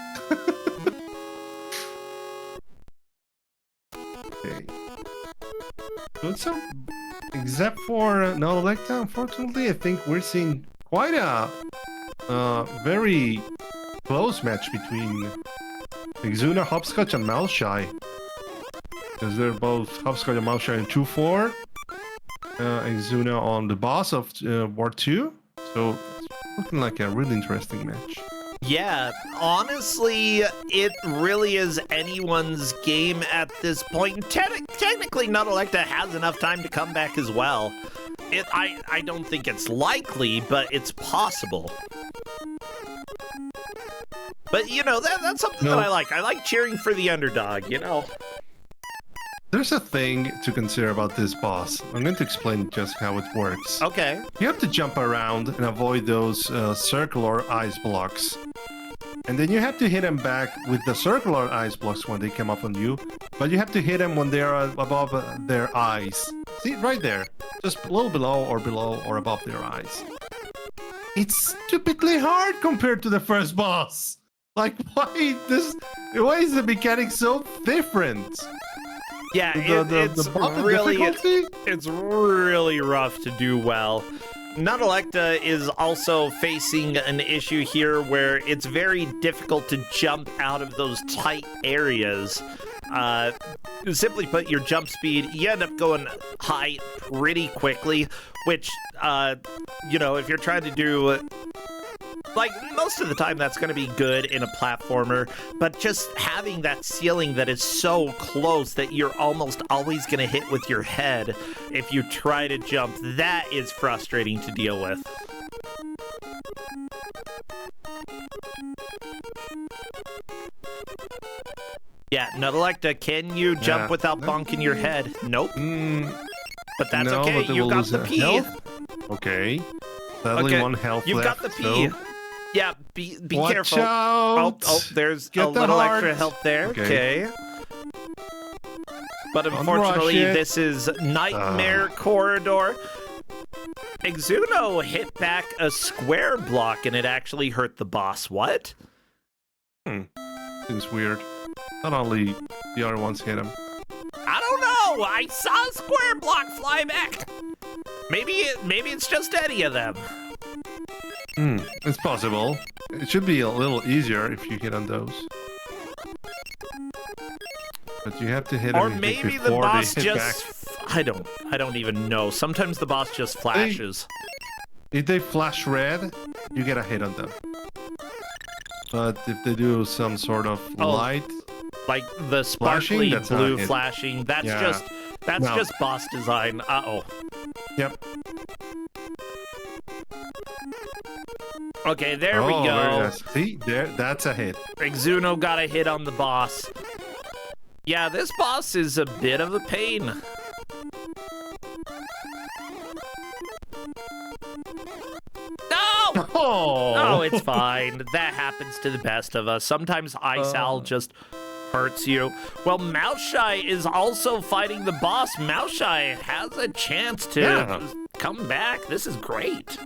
Okay. So it's a, except for Nolecta, unfortunately, I think we're seeing quite a very close match between Exuna, Hopscotch, and Malshy. Because they're both Hopscotch and Malshy in 2-4. Exuna on the boss of War 2. So it's looking like a really interesting match. Yeah, honestly, it really is anyone's game at this point. Technically, Nolecta has enough time to come back as well. I don't think it's likely, but it's possible. But, you know, that's something that I like. I like cheering for the underdog, you know? There's a thing to consider about this boss. I'm going to explain just how it works. Okay. You have to jump around and avoid those circular ice blocks. And then you have to hit them back with the circular ice blocks when they come up on you. But you have to hit them when they are above their eyes. See, right there. Just a little below or above their eyes. It's stupidly hard compared to the first boss. Like, why is the mechanic so different? Yeah, The bump difficulty? it's really rough to do well. Nolecta is also facing an issue here where it's very difficult to jump out of those tight areas. Simply put, your jump speed, you end up going high pretty quickly, which, you know, if you're trying to do... Like, most of the time that's going to be good in a platformer, but just having that ceiling that is so close that you're almost always going to hit with your head if you try to jump, that is frustrating to deal with. Yeah, Nolecta, can you jump without bonking your head? Nope. But that's No, okay, but they you will got lose the their P. health. Okay. Sadly, one health You've left. got the P. So Yeah, be watch careful. out. Oh, there's Get a the little heart. extra health there. Okay. But Don't unfortunately, rush it. this is Nightmare Corridor. Exuno hit back a square block and it actually hurt the boss. What? Seems weird. Not only the other ones hit him. I don't know. I saw a square block fly back. Maybe it's just any of them. It's possible. It should be a little easier if you hit on those. But you have to hit Or them maybe the before boss they hit just... back. I don't even know. Sometimes the boss just flashes. If they flash red, you get a hit on them. But if they do some sort of light, Like the sparkly Flashing? That's not blue it. flashing, that's Yeah. just boss design. Uh-oh. yep. Okay, there we Very go. nice. See, there, that's a hit. Exuno got a hit on the boss. Yeah, this boss is a bit of a pain. No! Oh, Oh, it's fine. That happens to the best of us. Sometimes Ice Owl just hurts you. Well, Maosai is also fighting the boss. Maosai has a chance to come back. This is great.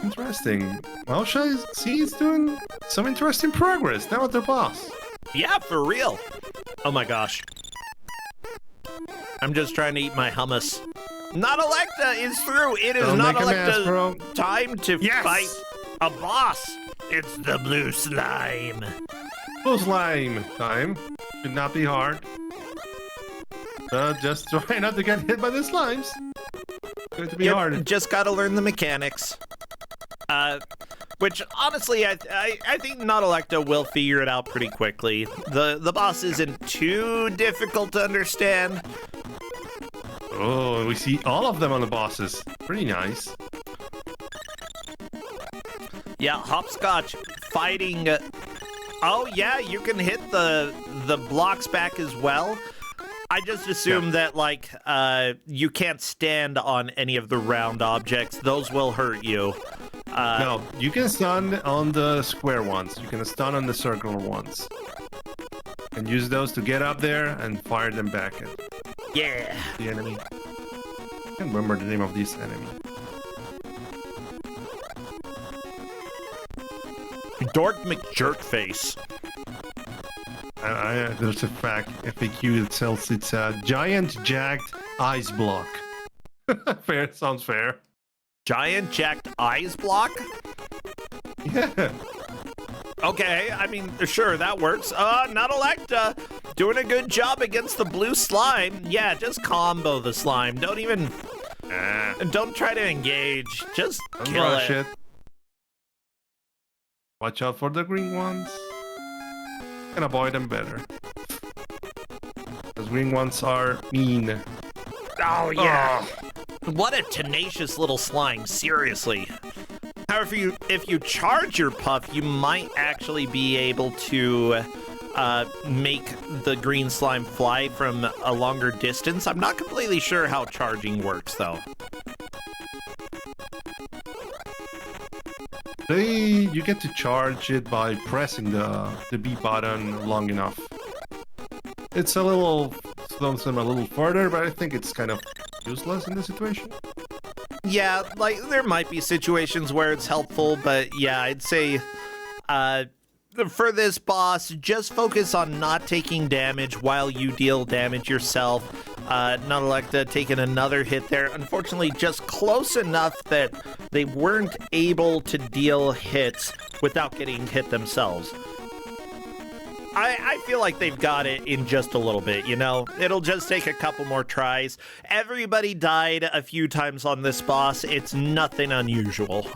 Interesting. Maosai, he's doing some interesting progress now at the boss. Yeah, for real. Oh my gosh. I'm just trying to eat my hummus. Not Electa is through. It is not Electa's time to fight a boss. It's the blue slime. Blue slime time. Should not be hard. Just try not to get hit by the slimes. It's going to be hard. Just gotta learn the mechanics. Which honestly, I think not Electa will figure it out pretty quickly. The boss isn't too difficult to understand. Oh, we see all of them on the bosses. Pretty nice. Yeah, Hopscotch fighting. Oh yeah, you can hit the blocks back as well. I just assume that like you can't stand on any of the round objects. Those will hurt you. No, you can stun on the square ones. You can stun on the circular ones. And use those to get up there and fire them back at the enemy. I can't remember the name of this enemy. Dork McJerkface. There's a FAQ that tells it's a giant jagged ice block. Fair, sounds fair. Giant jacked eyes block? Yeah. Okay, I mean, sure, that works. Not Electa. Doing a good job against the blue slime. Yeah, just combo the slime. Don't even... Don't try to engage. Just kill it. Watch out for the green ones. And avoid them better. Those green ones are mean. Oh, yeah. What a tenacious little slime, seriously. However, if you charge your puff, you might actually be able to make the green slime fly from a longer distance. I'm not completely sure how charging works, though. You get to charge it by pressing the B button long enough. It's a little slows them a little further, but I think it's kind of useless in this situation. Yeah, like there might be situations where it's helpful, but yeah, I'd say for this boss, just focus on not taking damage while you deal damage yourself. Not Electa taking another hit there. Unfortunately, just close enough that they weren't able to deal hits without getting hit themselves. I feel like they've got it in just a little bit, you know? It'll just take a couple more tries. Everybody died a few times on this boss. It's nothing unusual.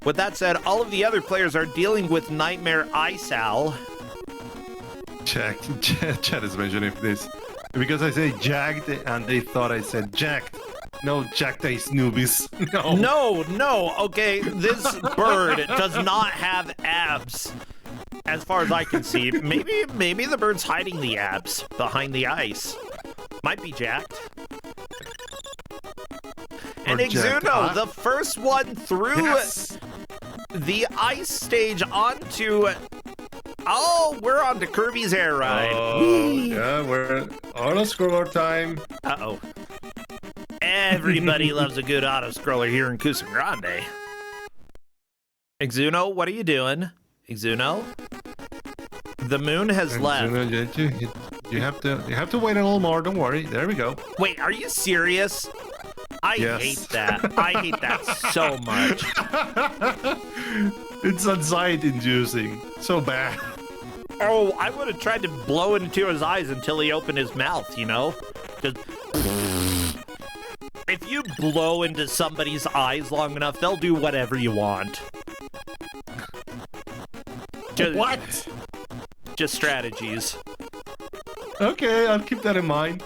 With that said, all of the other players are dealing with Nightmare Ice Owl. Chat is mentioning this. Because I say jagged and they thought I said jacked. No, jacked ace newbies. No. Okay, this bird does not have abs. As far as I can see. Maybe the bird's hiding the abs behind the ice. Might be jacked. And Exuno, the first one through the ice stage onto... Oh, we're on to Kirby's Air Ride. Oh, yeah, we're on a scroller time. Uh-oh. Everybody loves a good auto-scroller here in Kusogrand8. Exuno, what are you doing? Exuno? The moon has left. You have to wait a little more, don't worry. There we go. Wait, are you serious? I hate that. I hate that so much. It's anxiety-inducing. So bad. Oh, I would have tried to blow into his eyes until he opened his mouth, you know? Just... If you blow into somebody's eyes long enough, they'll do whatever you want. What? Just strategies. Okay, I'll keep that in mind.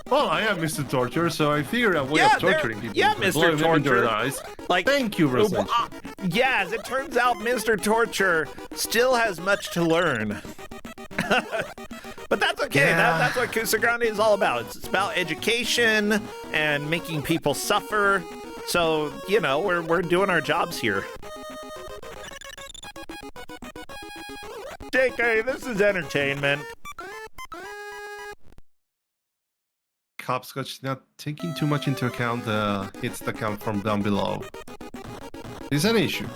Well, I am Mr. Torture, so I figured out a way of torturing people. Yeah, Mr. Torture. Eyes. Like, thank you, Rosalind. Yeah, as it turns out, Mr. Torture still has much to learn. But that's okay. Yeah. That's what Kusogrand8 is all about. It's about education and making people suffer. So, you know, we're doing our jobs here. JK, this is entertainment. Hopscotch not taking too much into account the hits that come from down below. Is an issue.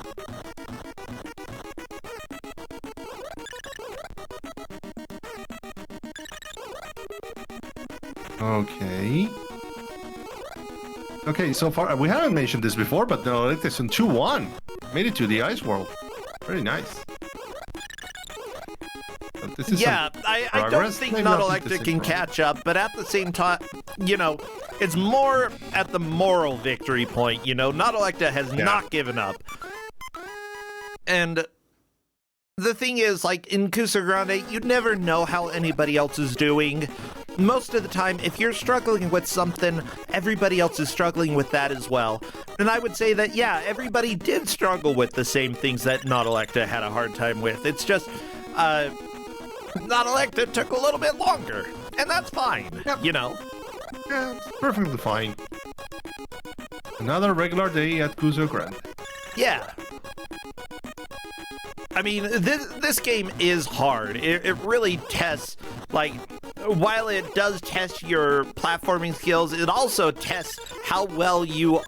Okay. Okay, so far we haven't mentioned this before, but the Electrician 2-1 made it to the ice world. Very nice. But this is Yeah, I don't progress. think Maybe Not not Electric the can same catch up, but at the same time, you know, it's more at the moral victory point, you know. Not Electa has not given up. And the thing is, like, in Kusogrand8, you never know how anybody else is doing. Most of the time, if you're struggling with something, everybody else is struggling with that as well. And I would say that, yeah, everybody did struggle with the same things that Not Electa had a hard time with. It's just, Not Electa took a little bit longer. And that's fine, you know? Yeah, it's perfectly fine. Another regular day at Kusogrand. Yeah. I mean, this game is hard. It really tests, like, while it does test your platforming skills, it also tests how well you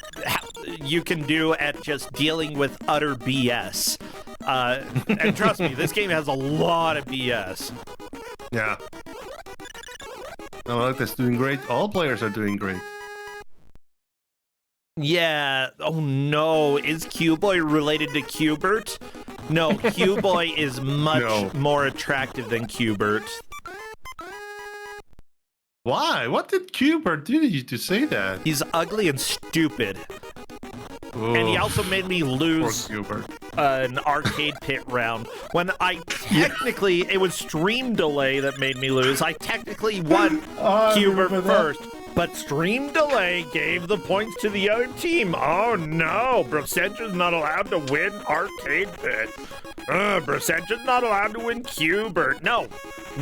can do at just dealing with utter BS. And trust me, this game has a lot of BS. Yeah. No, that's doing great. All players are doing great. Yeah. Oh no, is Q-Boy related to Q*bert? No, Q-Boy is much more attractive than Q*bert. Why? What did Q*bert do to you to say that? He's ugly and stupid. Ooh, And he also made me lose poor Q*bert. an arcade pit round. When I technically, it was stream delay that made me lose. I technically won Q*bert first. But stream delay gave the points to the other team. Oh no, Brossenja's not allowed to win arcade pit. Brossenja's not allowed to win Q*bert. No,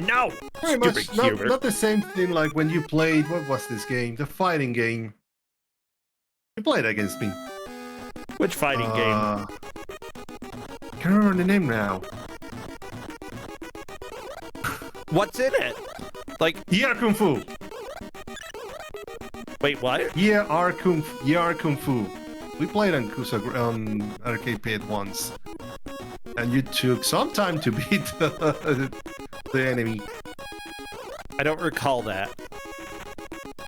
no, Very stupid much Q*bert. not the same thing like when you played, what was this game? The fighting game. You played against me. Which fighting game? Can't remember the name now. What's in it? Like, Yeah, Kung Fu. wait, what? Yeah, Kung Fu. We played on Arcade Pit once. And you took some time to beat the enemy. I don't recall that.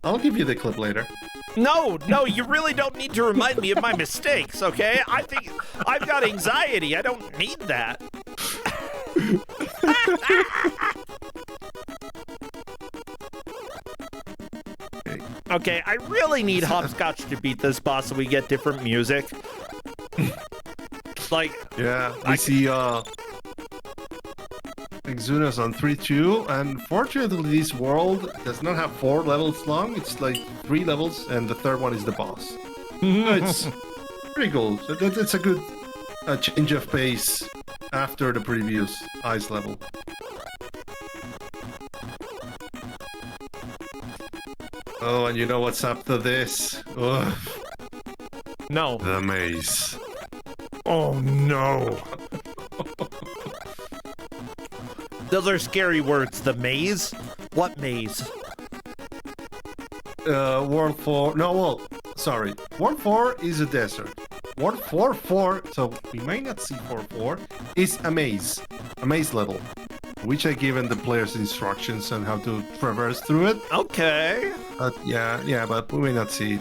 I'll give you the clip later. No, you really don't need to remind me of my mistakes, okay? I think I've got anxiety. I don't need that. Okay, I really need Hopscotch to beat this boss so we get different music. Like, Yeah, we see Exunos on 3-2, and fortunately this world does not have 4 levels long, it's like 3 levels, and the third one is the boss. It's pretty cool. So it's a good change of pace after the previous ice level. Oh, and you know what's up to this? Ugh, no. the maze. Oh no. Those are scary words. The maze? What maze? World 4. No, well, sorry. World 4 is a desert. World 4, so we may not see 4, is a maze level, which I given the players instructions on how to traverse through it. Okay. Yeah, but we may not see it.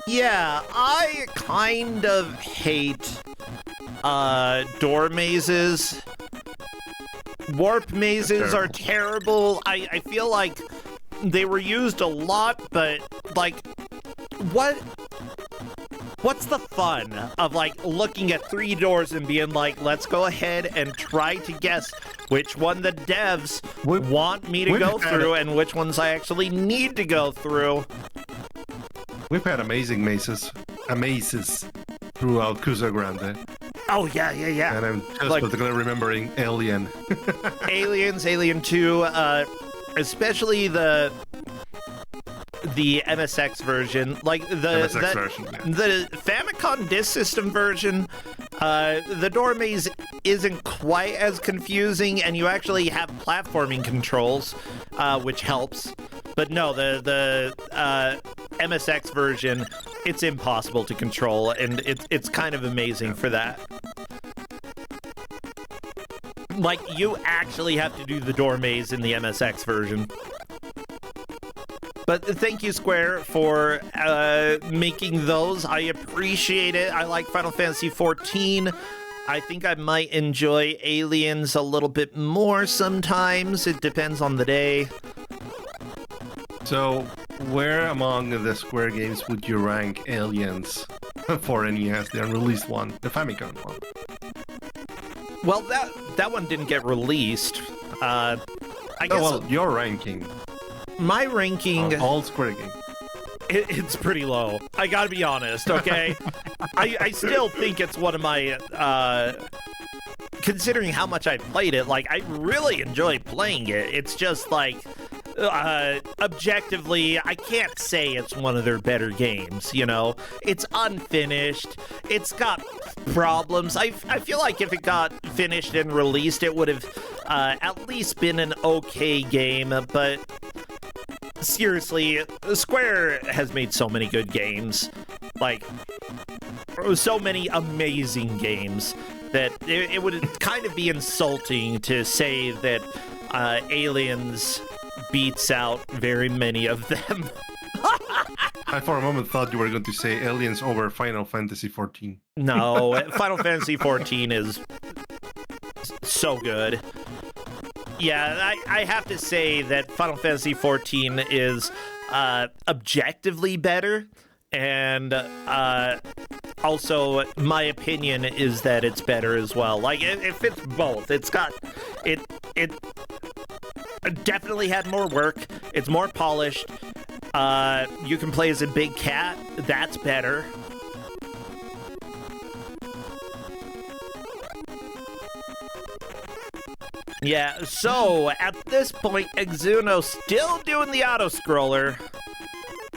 Yeah, I kind of hate door mazes. Warp mazes are terrible. I feel like they were used a lot, but like, what's the fun of like looking at 3 doors and being like, let's go ahead and try to guess which one the devs want me to go through and which ones I actually need to go through. We've had amazing mazes. throughout Kusogrand8. Oh, yeah. And I'm just Like- particularly remembering Alien. Aliens, Alien 2, especially the MSX version, like the MSX version, yeah. the Famicom Disk System version. The door maze isn't quite as confusing, and you actually have platforming controls, which helps. But no, the MSX version, it's impossible to control, and it's kind of amazing for that. Like, you actually have to do the door maze in the MSX version. But thank you, Square, for making those. I appreciate it. I like Final Fantasy XIV. I think I might enjoy Aliens a little bit more sometimes. It depends on the day. So, where among the Square games would you rank Aliens for NES, the unreleased one, the Famicom one? Well, that one didn't get released. I guess well, your ranking. my ranking, All Square games. it's pretty low. I gotta be honest, okay? I still think it's one of my, considering how much I played it, like, I really enjoy playing it. It's just like, objectively, I can't say it's one of their better games, you know? It's unfinished. It's got problems. I feel like if it got finished and released, it would have at least been an okay game, but seriously, Square has made so many good games. Like, so many amazing games that it would kind of be insulting to say that Aliens beats out very many of them. I for a moment thought you were going to say Aliens over Final Fantasy XIV. No, Final Fantasy XIV is so good. Yeah, I have to say that Final Fantasy XIV is objectively better, and also my opinion is that it's better as well. Like, it fits both. It's got it definitely had more work. It's more polished. You can play as a big cat. That's better. Yeah, so at this point, Exuno still doing the auto-scroller.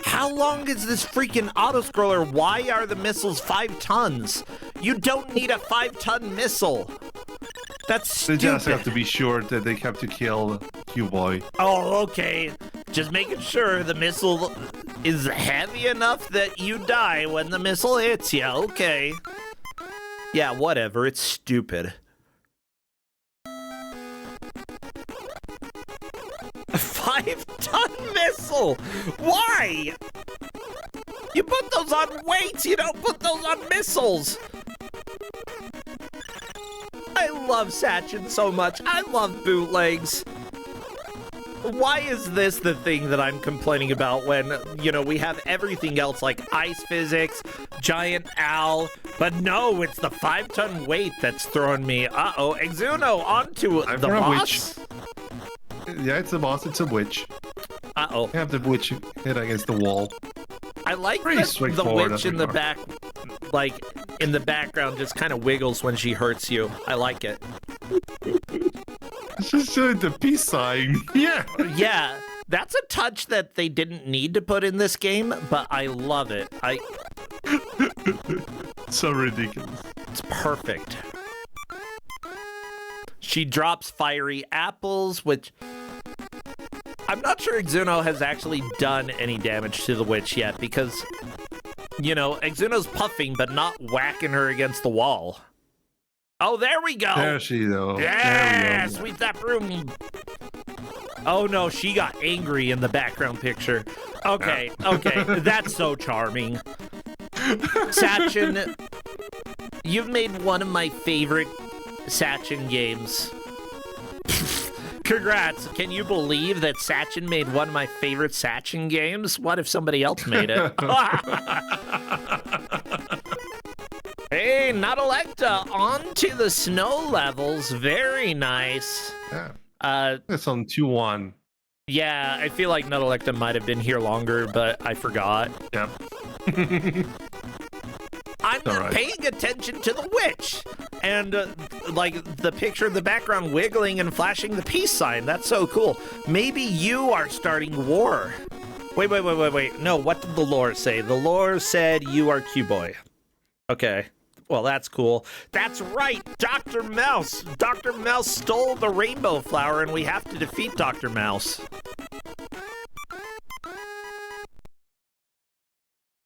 How long is this freaking auto-scroller? Why are the missiles 5 tons? You don't need a 5-ton missile. That's They stupid. just have to be sure that they have to kill Q-Boy. Oh, okay. Just making sure the missile is heavy enough that you die when the missile hits you. Okay. Yeah, whatever. It's stupid. 5-ton missile! Why? You put those on weights, you don't put those on missiles! I love Sachin so much. I love bootlegs. Why is this the thing that I'm complaining about when, you know, we have everything else like ice physics, giant owl, but no, it's the 5-ton weight that's throwing me. Uh-oh, Exuno onto I'm the for a boss. Yeah, it's a boss, it's a witch. Uh-oh. You have the witch hit against the wall. I like Pretty that the straightforward, witch in the back, like, in the background just kind of wiggles when she hurts you. I like it. It's just the peace sign. Yeah. Yeah, that's a touch that they didn't need to put in this game, but I love it. So ridiculous. It's perfect. She drops fiery apples, which I'm not sure Exuno has actually done any damage to the witch yet, because, you know, Exuno's puffing but not whacking her against the wall. Oh, there we go. There she though. Yeah, There we go. sweep that broom. Oh no, she got angry in the background picture. Okay, okay, that's so charming. Sachin, you've made one of my favorite Sachin games. Congrats. Can you believe that Sachin made one of my favorite Sachin games? What if somebody else made it? Hey, Nadelecta, on to the snow levels. Very nice. Yeah. It's on 2-1. Yeah, I feel like Nadelecta might have been here longer, but I forgot. Yep. I'm All right. paying attention to the witch. And, like, the picture in the background wiggling and flashing the peace sign. That's so cool. Maybe you are starting war. Wait. No, what did the lore say? The lore said you are Q-Boy. Okay. Well, that's cool. That's right, Dr. Mouse. Dr. Mouse stole the rainbow flower, and we have to defeat Dr. Mouse.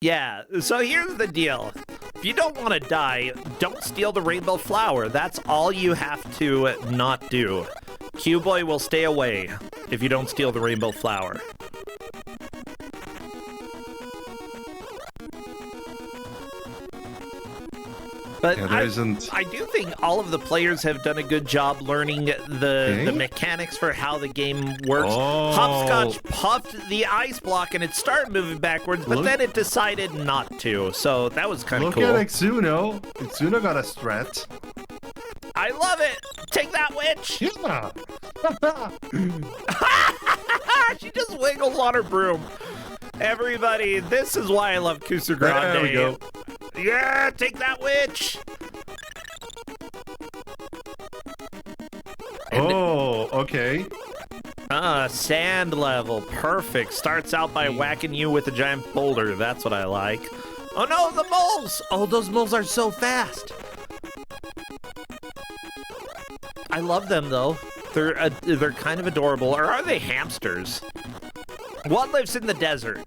Yeah, so here's the deal. If you don't want to die, don't steal the rainbow flower. That's all you have to not do. Q-Boy will stay away if you don't steal the rainbow flower. But Yeah, I do think all of the players have done a good job learning the mechanics for how the game works. Oh. Hopscotch puffed the ice block and it started moving backwards, but then it decided not to. So that was kind of cool. Look at Exuno. Exuno got a strat. I love it. Take that, witch. Yeah. She just wiggles on her broom. Everybody, this is why I love Kusogrand8. There we go. Yeah, take that, witch. Oh, okay. Sand level. Perfect. Starts out by whacking you with a giant boulder. That's what I like. Oh no, the moles! Oh, those moles are so fast. I love them though. They're kind of adorable. Or are they hamsters? What lives in the desert?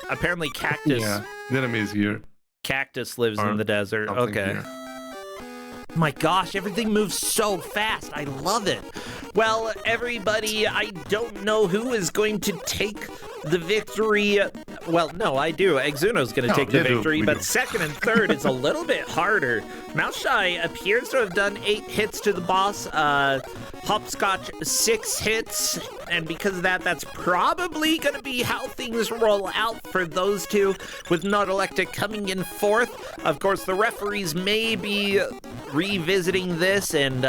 Apparently cactus. Yeah, the enemy is here. Cactus lives in the desert. Okay. Here. My gosh, everything moves so fast. I love it. Well, everybody, I don't know who is going to take the victory. Well, no, I do. Exuno's going to take the victory, but second and third is a little bit harder. Mouseshy appears to have done 8 hits to the boss. Hopscotch 6 hits, and because of that, that's probably going to be how things roll out for those two, with Nautilekta coming in 4th. Of course, the referees may be revisiting this, and,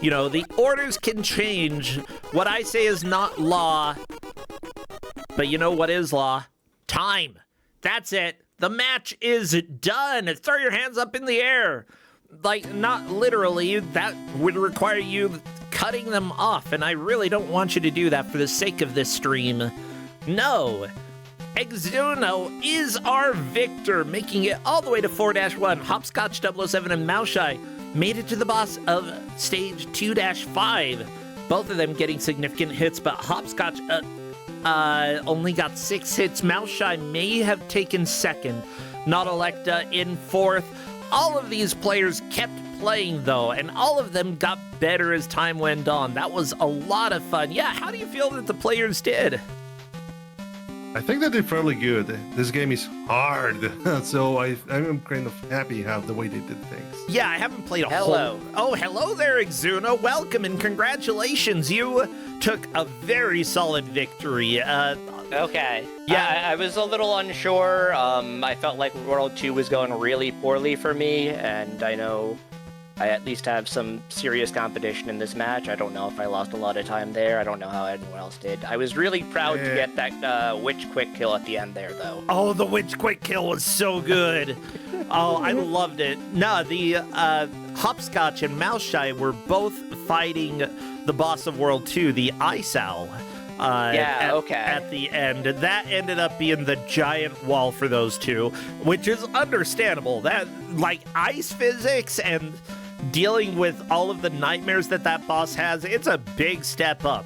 you know, the orders can change. What I say is not law, but you know what is law? Time. That's it. The match is done. Throw your hands up in the air. Like, not literally. That would require you cutting them off, and I really don't want you to do that for the sake of this stream. No. Exuno is our victor, making it all the way to 4-1. Hopscotch 007 and Mouseshy made it to the boss of stage 2-5. Both of them getting significant hits, but Hopscotch only got 6 hits. Mouseshy may have taken 2nd. Nautilekta in 4th. All of these players kept playing, though, and all of them got better as time went on. That was a lot of fun. Yeah, how do you feel that the players did? I think they did fairly good. This game is hard, so I'm kind of happy how the way they did things. Yeah, I haven't played a whole... Oh, hello there, Exuno. Welcome and congratulations. You took a very solid victory. Okay. Yeah, I was a little unsure. I felt like World 2 was going really poorly for me, and I know I at least have some serious competition in this match. I don't know if I lost a lot of time there. I don't know how anyone else did. I was really proud to get that witch quick kill at the end there, though. Oh, the witch quick kill was so good. Oh, I loved it. No, the Hopscotch and Mouseshy were both fighting the boss of World 2, the Ice Owl. At the end. That ended up being the giant wall for those two, which is understandable. That, like, ice physics and dealing with all of the nightmares that boss has, it's a big step up.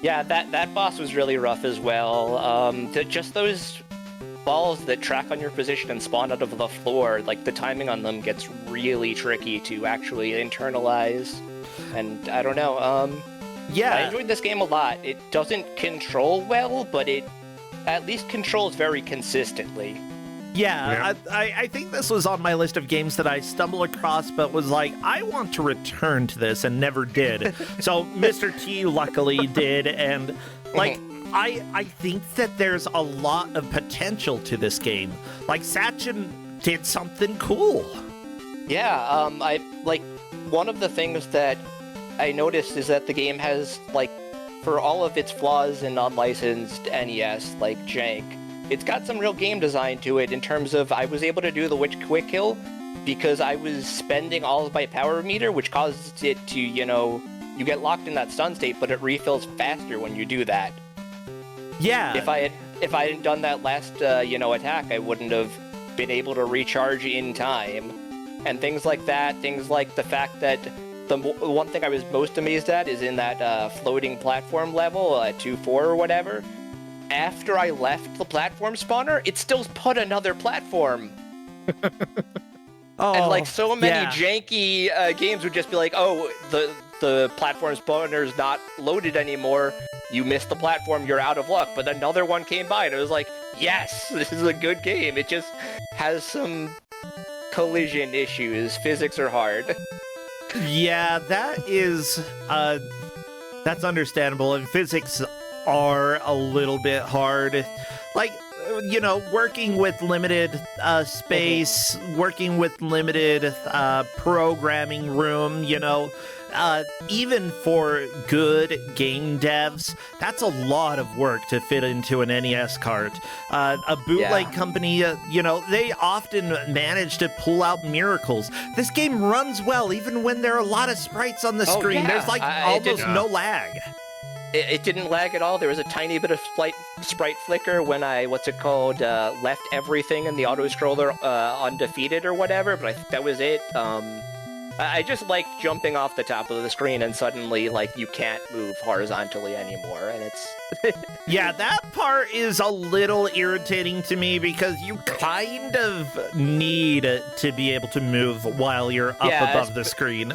Yeah, that boss was really rough as well. Just those balls that track on your position and spawn out of the floor, like, the timing on them gets really tricky to actually internalize. And I don't know, yeah, I enjoyed this game a lot. It doesn't control well, but it at least controls very consistently. Yeah, I think this was on my list of games that I stumbled across, but was like, I want to return to this and never did. So Mr. T luckily did, and like, I think that there's a lot of potential to this game. Like, Sachin did something cool. Yeah, I like one of the things that I noticed is that the game has, like, for all of its flaws in unlicensed NES, like jank, it's got some real game design to it in terms of I was able to do the witch quick kill because I was spending all of my power meter, which causes it to, you get locked in that stun state, but it refills faster when you do that. Yeah. If I hadn't done that last, attack, I wouldn't have been able to recharge in time. And things like that, things like the fact that the one thing I was most amazed at is in that floating platform level, 2-4 or whatever, after I left the platform spawner, it still put another platform. And like so many janky games would just be like, oh, the platform spawner is not loaded anymore. You missed the platform, you're out of luck. But another one came by, and it was like, yes, this is a good game. It just has some collision issues. Physics are hard. Yeah, that's understandable, and physics are a little bit hard. Like, working with limited space, working with limited programming room, even for good game devs, that's a lot of work to fit into an NES cart. A bootleg company, they often manage to pull out miracles. This game runs well, even when there are a lot of sprites on the screen. Yeah. There's almost no lag. It didn't lag at all. There was a tiny bit of sprite flicker when I, left everything in the auto-scroller undefeated or whatever, but I think that was it. I just like jumping off the top of the screen and suddenly, you can't move horizontally anymore, and it's... Yeah, that part is a little irritating to me because you kind of need to be able to move while you're up above the screen.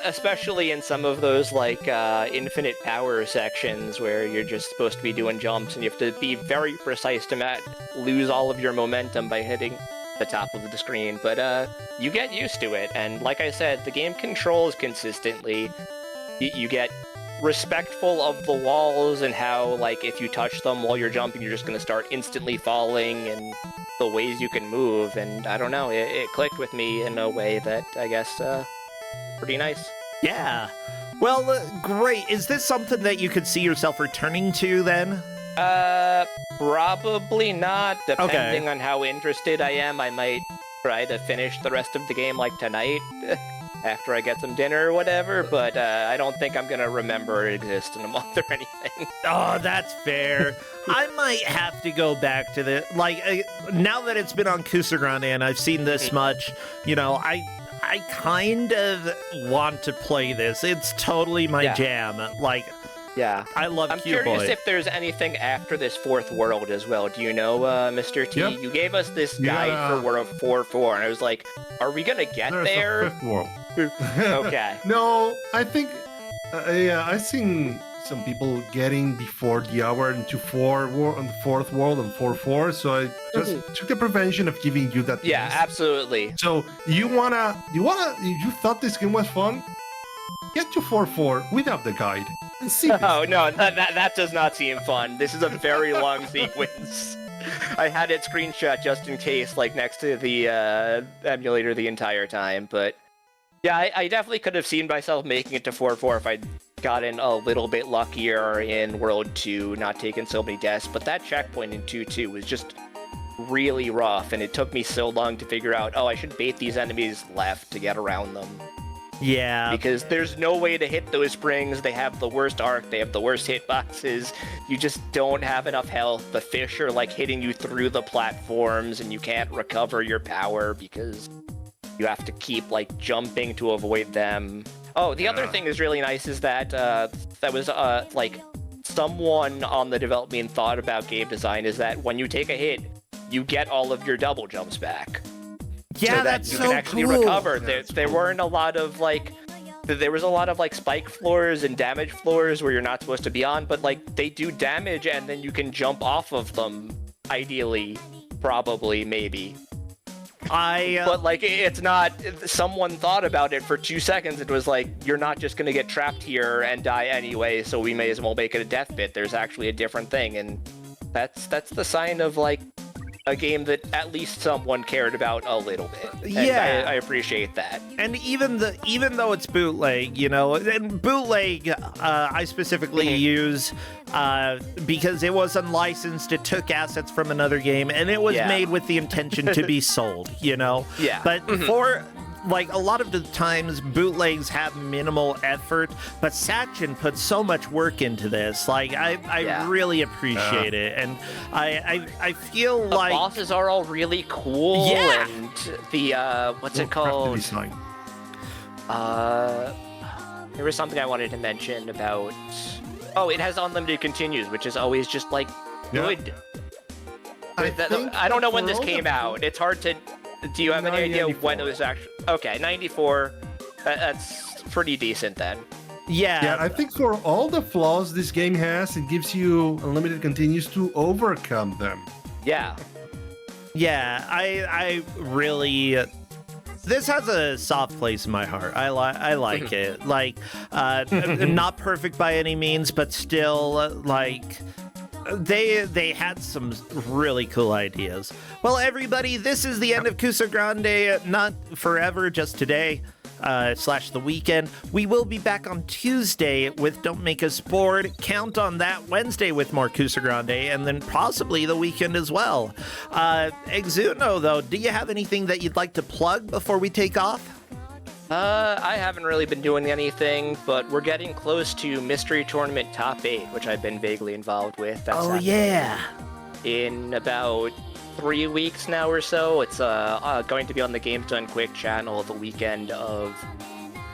Especially in some of those, infinite power sections where you're just supposed to be doing jumps and you have to be very precise to not lose all of your momentum by hitting the top of the screen. But you get used to it, and like I said, the game controls consistently. You get respectful of the walls and how, if you touch them while you're jumping, you're just going to start instantly falling, and the ways you can move, and I don't know, it clicked with me in a way that, I guess, pretty nice. Yeah. Well, great. Is this something that you could see yourself returning to, then? Probably not. Depending on how interested I am, I might try to finish the rest of the game, tonight, after I get some dinner or whatever, but I don't think I'm gonna remember it exists in a month or anything. Oh, that's fair. I might have to go back to the... now that it's been on Kusogrand and I've seen this much, I kind of want to play this. It's totally my jam. Yeah. I love I'm Cute curious Boy. if there's anything after this fourth world as well. Do you know, Mr. T? Yep. You gave us this guide for World 4.4, and I was like, are we gonna get There's there? a fifth world. Okay. No, I think, I've seen some people getting before the hour into on the fourth world and 4.4, so I just took the prevention of giving you that. Yeah, list. absolutely. So you thought this game was fun? Get to 4.4 without the guide and see. Oh no, that does not seem fun. This is a very long sequence. I had it screenshot just in case, next to the emulator the entire time, but yeah, I definitely could have seen myself making it to 4.4 if I'd gotten a little bit luckier in World 2, not taking so many deaths, but that checkpoint in 2.2 was just really rough, and it took me so long to figure out, I should bait these enemies left to get around them. Yeah. Because there's no way to hit those springs. They have the worst arc. They have the worst hitboxes. You just don't have enough health. The fish are hitting you through the platforms, and you can't recover your power because you have to keep jumping to avoid them. Oh, the other thing is really nice is that that was someone on the development thought about game design is that when you take a hit, you get all of your double jumps back. Yeah, so that you can actually recover. There weren't a lot of there was a lot of spike floors and damage floors where you're not supposed to be on, but they do damage and then you can jump off of them. Ideally, probably, maybe. But it's not. Someone thought about it for 2 seconds. It was you're not just gonna get trapped here and die anyway, so we may as well make it a death bit. There's actually a different thing, and that's the sign of a game that at least someone cared about a little bit. And Yeah. I appreciate that. And even though it's bootleg, and bootleg, I specifically use because it was unlicensed. It took assets from another game, and it was made with the intention to be sold. Yeah. But for a lot of the times, bootlegs have minimal effort, but Sachin put so much work into this. I really appreciate it, and I feel The like bosses are all really cool. Yeah. And the what's it called? Design. There was something I wanted to mention about. Oh, it has unlimited continues, which is always just good. I don't know when this came out. It's hard to. Do you have any idea when it was actually? Okay, 94. That's pretty decent then. Yeah, I think for all the flaws this game has, it gives you unlimited continues to overcome them. Yeah. Yeah, I really. This has a soft place in my heart. I like it. Not perfect by any means, but still, they had some really cool ideas. Well, everybody, this is the end of Kusogrand8, not forever, just today. / the weekend. We will be back on Tuesday with Don't Make Us Bored. Count on that. Wednesday with more Kusogrand8, and then possibly the weekend as well. Exuno, though, do you have anything that you'd like to plug before we take off? I haven't really been doing anything, but we're getting close to Mystery Tournament Top 8, which I've been vaguely involved with. That's yeah. in about 3 weeks now or so. It's going to be on the Games Done Quick channel the weekend of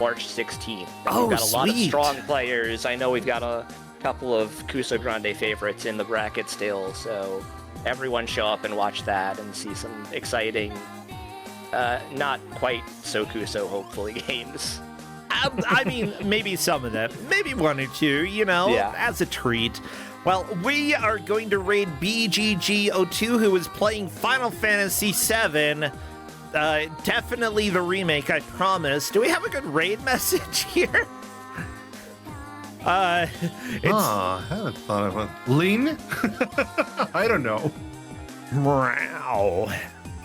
March 16th. And we've got a lot of strong players. I know we've got a couple of Kusogrand8 favorites in the bracket still, so everyone show up and watch that and see some exciting, not quite so Kuso, hopefully, games. I mean, maybe some of them. Maybe one or two, as a treat. Well, we are going to raid BGG02, who is playing Final Fantasy VII. Definitely the remake, I promise. Do we have a good raid message here? I haven't thought of it. Lean? I don't know. Meow.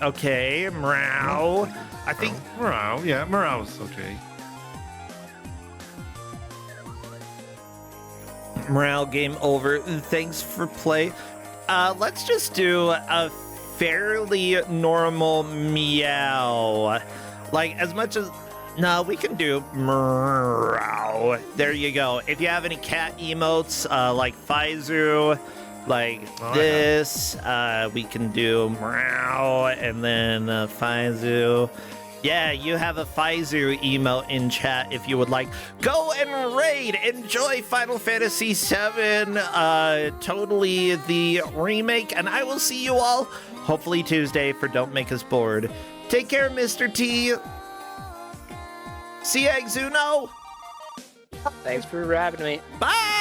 Okay, meow. I think... Meow, yeah, meow's okay. Morale, game over. Thanks for play. Let's just do a fairly normal meow. As much as... No, we can do meow. There you go. If you have any cat emotes, like Faizu, this, we can do meow, and then Faizu. Yeah, you have a Faizu emote in chat if you would like. Go and raid! Enjoy Final Fantasy VII, totally the remake, and I will see you all hopefully Tuesday for Don't Make Us Bored. Take care, Mr. T. See ya, Exuno! Thanks for having me. Bye!